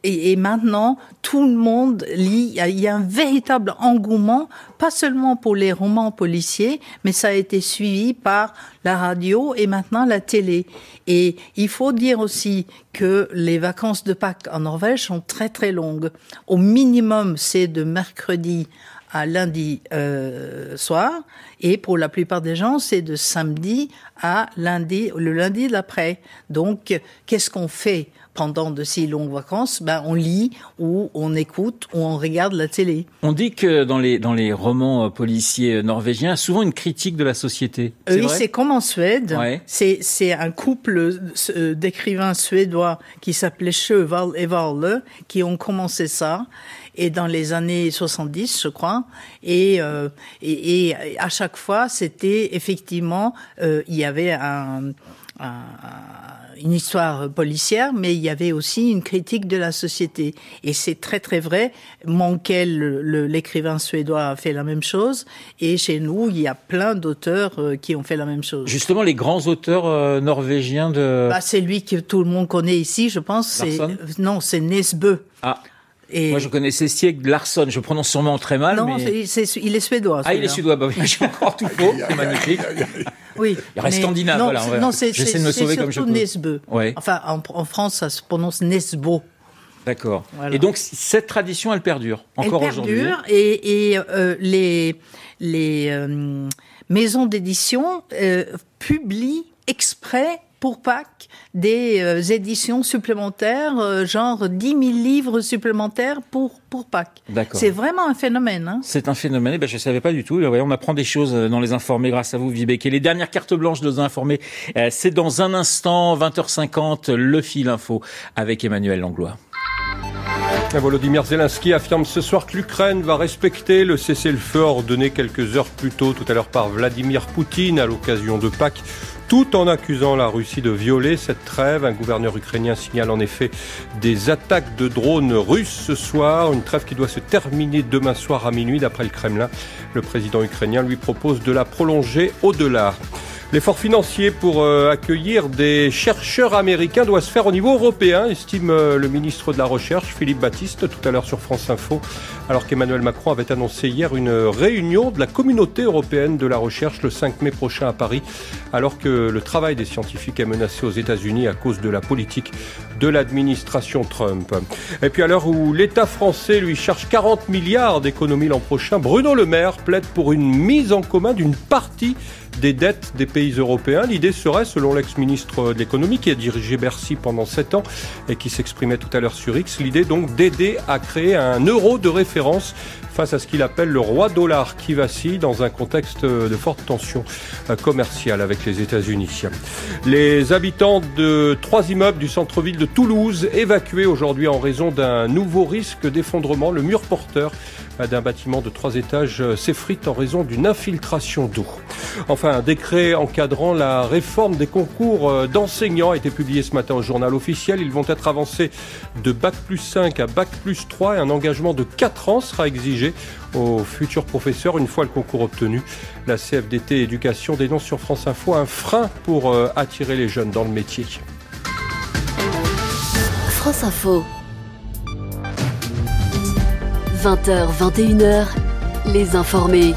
Et maintenant, tout le monde lit. Il y a un véritable engouement, pas seulement pour les romans policiers, mais ça a été suivi par la radio et maintenant la télé. Et il faut dire aussi que les vacances de Pâques en Norvège sont très très longues. Au minimum, c'est de mercredi à lundi soir, et pour la plupart des gens, c'est de samedi à lundi, le lundi d'après. Donc, qu'est-ce qu'on fait pendant de si longues vacances? On lit, ou on écoute, ou on regarde la télé. On dit que dans les romans policiers norvégiens, souvent une critique de la société. C'est vrai? C'est comme en Suède. Ouais. C'est un couple d'écrivains suédois qui s'appelait Sjöwall et Walle qui ont commencé ça. Et dans les années 70, je crois, et à chaque fois, c'était effectivement, il y avait une histoire policière, mais il y avait aussi une critique de la société. Et c'est très très vrai. Mankel, l'écrivain suédois, a fait la même chose. Et chez nous, il y a plein d'auteurs qui ont fait la même chose. Justement, les grands auteurs norvégiens de... c'est lui que tout le monde connaît ici, je pense. C'est Nesbø. Ah. Moi, je connaissais Stieg Larsson. Je prononce sûrement très mal. Non, mais... il est suédois. Ah, il est suédois. Bah oui, j'ai encore tout faux. C'est magnifique. Oui. Il reste scandinave. Non, voilà. J'essaie de me sauver comme je peux. C'est surtout Nesbø. Ouais. Enfin, en France, ça se prononce Nesbo. D'accord. Voilà. Et donc, cette tradition, elle perdure encore aujourd'hui. Elle perdure et les maisons d'édition publient exprès pour Pâques des éditions supplémentaires, genre 10 000 livres supplémentaires pour Pâques. D'accord. C'est vraiment un phénomène. Hein. C'est un phénomène, je ne savais pas du tout. On apprend des choses dans Les Informés grâce à vous, Vibeke. Les dernières cartes blanches de Les Informés, c'est dans un instant, 20h50, le fil info avec Emmanuel Langlois. Volodymyr Zelensky affirme ce soir que l'Ukraine va respecter le cessez-le-feu ordonné quelques heures plus tôt, tout à l'heure par Vladimir Poutine à l'occasion de Pâques, tout en accusant la Russie de violer cette trêve. Un gouverneur ukrainien signale en effet des attaques de drones russes ce soir, une trêve qui doit se terminer demain soir à minuit d'après le Kremlin. Le président ukrainien lui propose de la prolonger au-delà. L'effort financier pour accueillir des chercheurs américains doit se faire au niveau européen, estime le ministre de la Recherche, Philippe Baptiste, tout à l'heure sur France Info, alors qu'Emmanuel Macron avait annoncé hier une réunion de la communauté européenne de la recherche le 5 mai prochain à Paris, alors que le travail des scientifiques est menacé aux États-Unis à cause de la politique de l'administration Trump. Et puis à l'heure où l'État français lui cherche 40 milliards d'économies l'an prochain, Bruno Le Maire plaide pour une mise en commun d'une partie des dettes des pays européens. L'idée serait, selon l'ex-ministre de l'économie qui a dirigé Bercy pendant 7 ans et qui s'exprimait tout à l'heure sur X, l'idée donc d'aider à créer un euro de référence face à ce qu'il appelle le roi dollar qui vacille dans un contexte de forte tension commerciale avec les États-Unis. Les habitants de 3 immeubles du centre-ville de Toulouse évacués aujourd'hui en raison d'un nouveau risque d'effondrement. Le mur porteur d'un bâtiment de 3 étages s'effrite en raison d'une infiltration d'eau. Enfin, un décret encadrant la réforme des concours d'enseignants a été publié ce matin au journal officiel. Ils vont être avancés de Bac+5 à Bac+3 et un engagement de 4 ans sera exigé aux futurs professeurs une fois le concours obtenu. La CFDT Éducation dénonce sur France Info un frein pour attirer les jeunes dans le métier. France Info. 20h, 21h, Les Informés.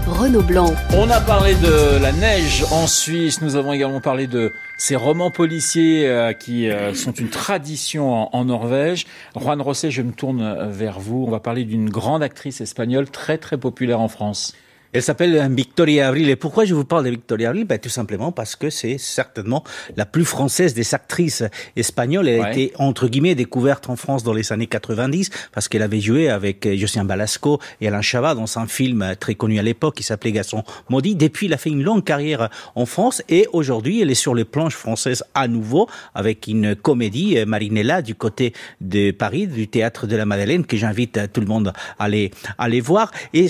Renaud Blanc. On a parlé de la neige en Suisse. Nous avons également parlé de ces romans policiers qui sont une tradition en Norvège. Juan Rosé, je me tourne vers vous. On va parler d'une grande actrice espagnole très très populaire en France. Elle s'appelle Victoria Abril. Et pourquoi je vous parle de Victoria Abril? Tout simplement parce que c'est certainement la plus française des actrices espagnoles. Elle a été, entre guillemets, découverte en France dans les années 90 parce qu'elle avait joué avec Josiane Balasco et Alain Chabat dans un film très connu à l'époque qui s'appelait Garçon maudit. Depuis, elle a fait une longue carrière en France et aujourd'hui, elle est sur les planches françaises à nouveau avec une comédie, Marinella, du côté de Paris, du Théâtre de la Madeleine, que j'invite tout le monde à aller voir. Et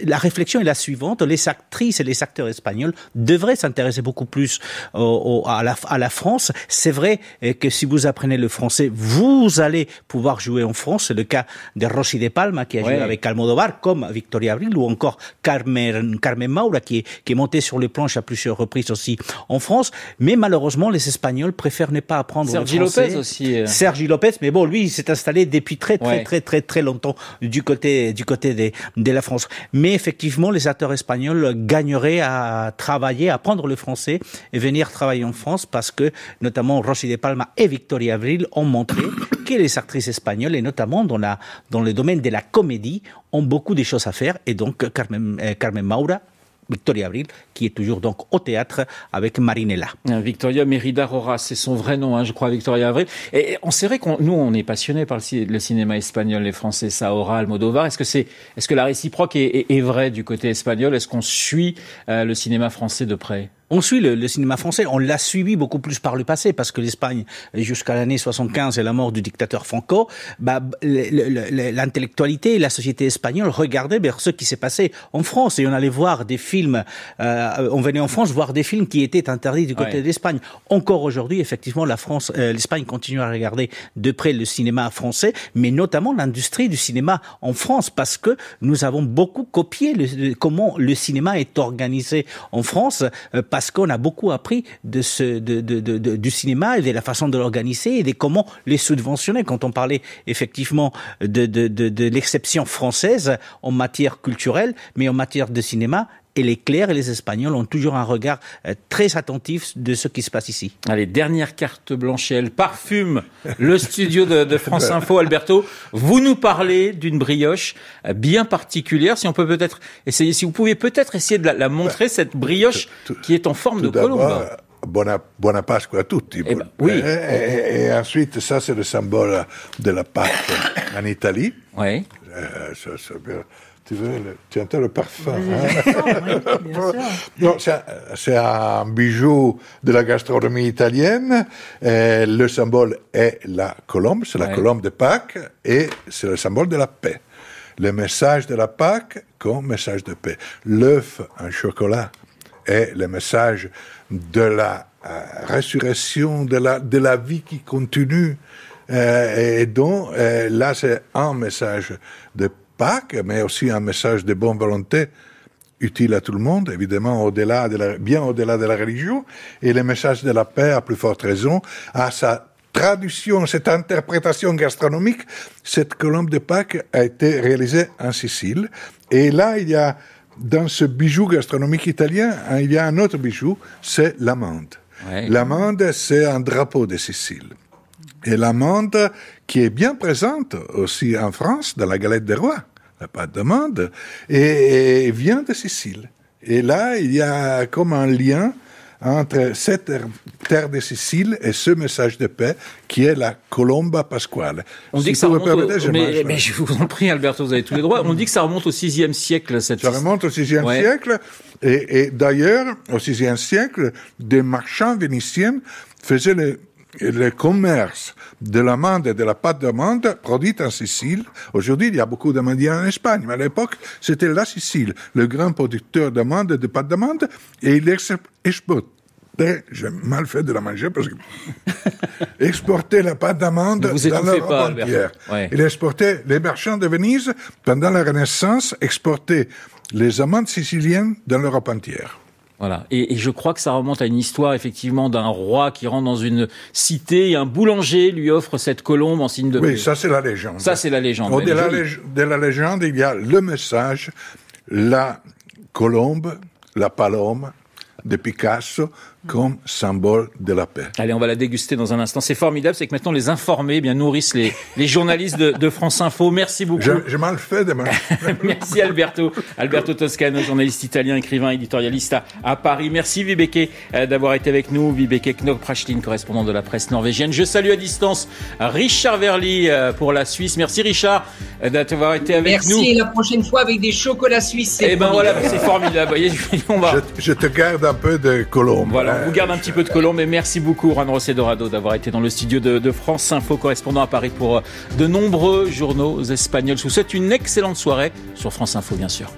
la réflexion question est la suivante. Les actrices et les acteurs espagnols devraient s'intéresser beaucoup plus à la France. C'est vrai que si vous apprenez le français, vous allez pouvoir jouer en France. C'est le cas de Rosy de Palma qui a joué avec Almodóvar, comme Victoria Abril, ou encore Carmen Maura qui est montée sur les planches à plusieurs reprises aussi en France. Mais malheureusement, les Espagnols préfèrent ne pas apprendre le français. Sergi Lopez aussi. Sergi Lopez, mais bon, lui, il s'est installé depuis très longtemps du côté de la France. Mais effectivement, les acteurs espagnols gagneraient à travailler, à apprendre le français et venir travailler en France parce que, notamment, Rosy de Palma et Victoria Abril ont montré que les actrices espagnoles, et notamment dans le domaine de la comédie, ont beaucoup de choses à faire. Et donc, Carmen Maura, Victoria Abril, qui est toujours donc au théâtre avec Marinella. Victoria Mérida Rojas, c'est son vrai nom, je crois, Victoria Abril. Et c'est vrai nous, on est passionnés par le cinéma espagnol, les Français, Saora, Almodóvar. Est-ce que la réciproque est vraie du côté espagnol? Est-ce qu'on suit le cinéma français de près? On suit le cinéma français, on l'a suivi beaucoup plus par le passé, parce que l'Espagne, jusqu'à l'année 75 et la mort du dictateur Franco, l'intellectualité et la société espagnole regardaient vers ce qui s'est passé en France, et on allait voir des films, on venait en France voir des films qui étaient interdits du côté de l'Espagne. Encore aujourd'hui, effectivement, l'Espagne continue à regarder de près le cinéma français, mais notamment l'industrie du cinéma en France, parce que nous avons beaucoup copié comment le cinéma est organisé en France, parce qu'on a beaucoup appris du cinéma et de la façon de l'organiser et de comment les subventionner. Quand on parlait effectivement de l'exception française en matière culturelle, mais en matière de cinéma, et les Clairs et les Espagnols ont toujours un regard très attentif de ce qui se passe ici. Allez, dernière carte blanche, elle parfume le studio de France Info. Alberto, vous nous parlez d'une brioche bien particulière. Si on peut peut-être essayer, si vous pouvez peut-être essayer de la montrer, cette brioche qui est en forme de colombe. Buona Pasqua a tutti. Oui. Et ensuite, ça, c'est le symbole de la Pâque en Italie. Oui. Tu entends le parfum, Bien sûr. Non, c'est un bijou de la gastronomie italienne. Le symbole est la colombe, c'est la colombe de Pâques, et c'est le symbole de la paix. Le message de la Pâques comme message de paix. L'œuf en chocolat est le message de la résurrection, de la vie qui continue. Et donc, là, c'est un message de Pâques, mais aussi un message de bonne volonté utile à tout le monde, évidemment bien au-delà de la religion, et le message de la paix, à plus forte raison, à sa traduction, cette interprétation gastronomique. Cette colombe de Pâques a été réalisée en Sicile, et là, il y a, dans ce bijou gastronomique italien, il y a un autre bijou, c'est l'amande. Ouais. L'amande, c'est un drapeau de Sicile. Et l'amande, qui est bien présente aussi en France, dans la galette des rois, la pâte d'amande, et vient de Sicile. Et là, il y a comme un lien entre cette terre de Sicile et ce message de paix qui est la colomba pasquale. On dit que ça remonte mais je vous en prie, Alberto, vous avez tous les droits. On dit que ça remonte au VIe siècle. Ça remonte au VIe siècle. Et d'ailleurs, au VIe siècle, des marchands vénitiens faisaient le commerce de l'amande et de la pâte d'amande produite en Sicile. Aujourd'hui, il y a beaucoup d'amandiers en Espagne, mais à l'époque, c'était la Sicile, le grand producteur d'amande et de pâte d'amande, et il exportait, j'ai mal fait de la manger parce que exportait la pâte d'amande dans l'Europe entière. Ouais. Il exportait, les marchands de Venise, pendant la Renaissance, exportaient les amandes siciliennes dans l'Europe entière. Voilà. Et je crois que ça remonte à une histoire, effectivement, d'un roi qui rentre dans une cité et un boulanger lui offre cette colombe en signe de paix. Oui, ça c'est la légende. Ça c'est la légende. Au-delà de la légende, il y a le message, la colombe, la palome de Picasso comme symbole de la paix. Allez, on va la déguster dans un instant. C'est formidable, c'est que maintenant les informés nourrissent les journalistes de France Info. Merci beaucoup. J'ai mal fait demain. Merci Alberto. Alberto Toscano, journaliste italien, écrivain, éditorialiste à Paris. Merci Vibeke d'avoir été avec nous. Vibeke Knop-Prachlin, correspondant de la presse norvégienne. Je salue à distance Richard Verly pour la Suisse. Merci Richard d'avoir été avec nous. Merci, et la prochaine fois avec des chocolats suisses. Eh ben voilà, c'est formidable. Voyez, je te garde un peu de colombe. Voilà. On vous garde un petit peu de colombe, et merci beaucoup Juan José Dorado d'avoir été dans le studio de France Info, correspondant à Paris pour de nombreux journaux espagnols. Je vous souhaite une excellente soirée sur France Info, bien sûr.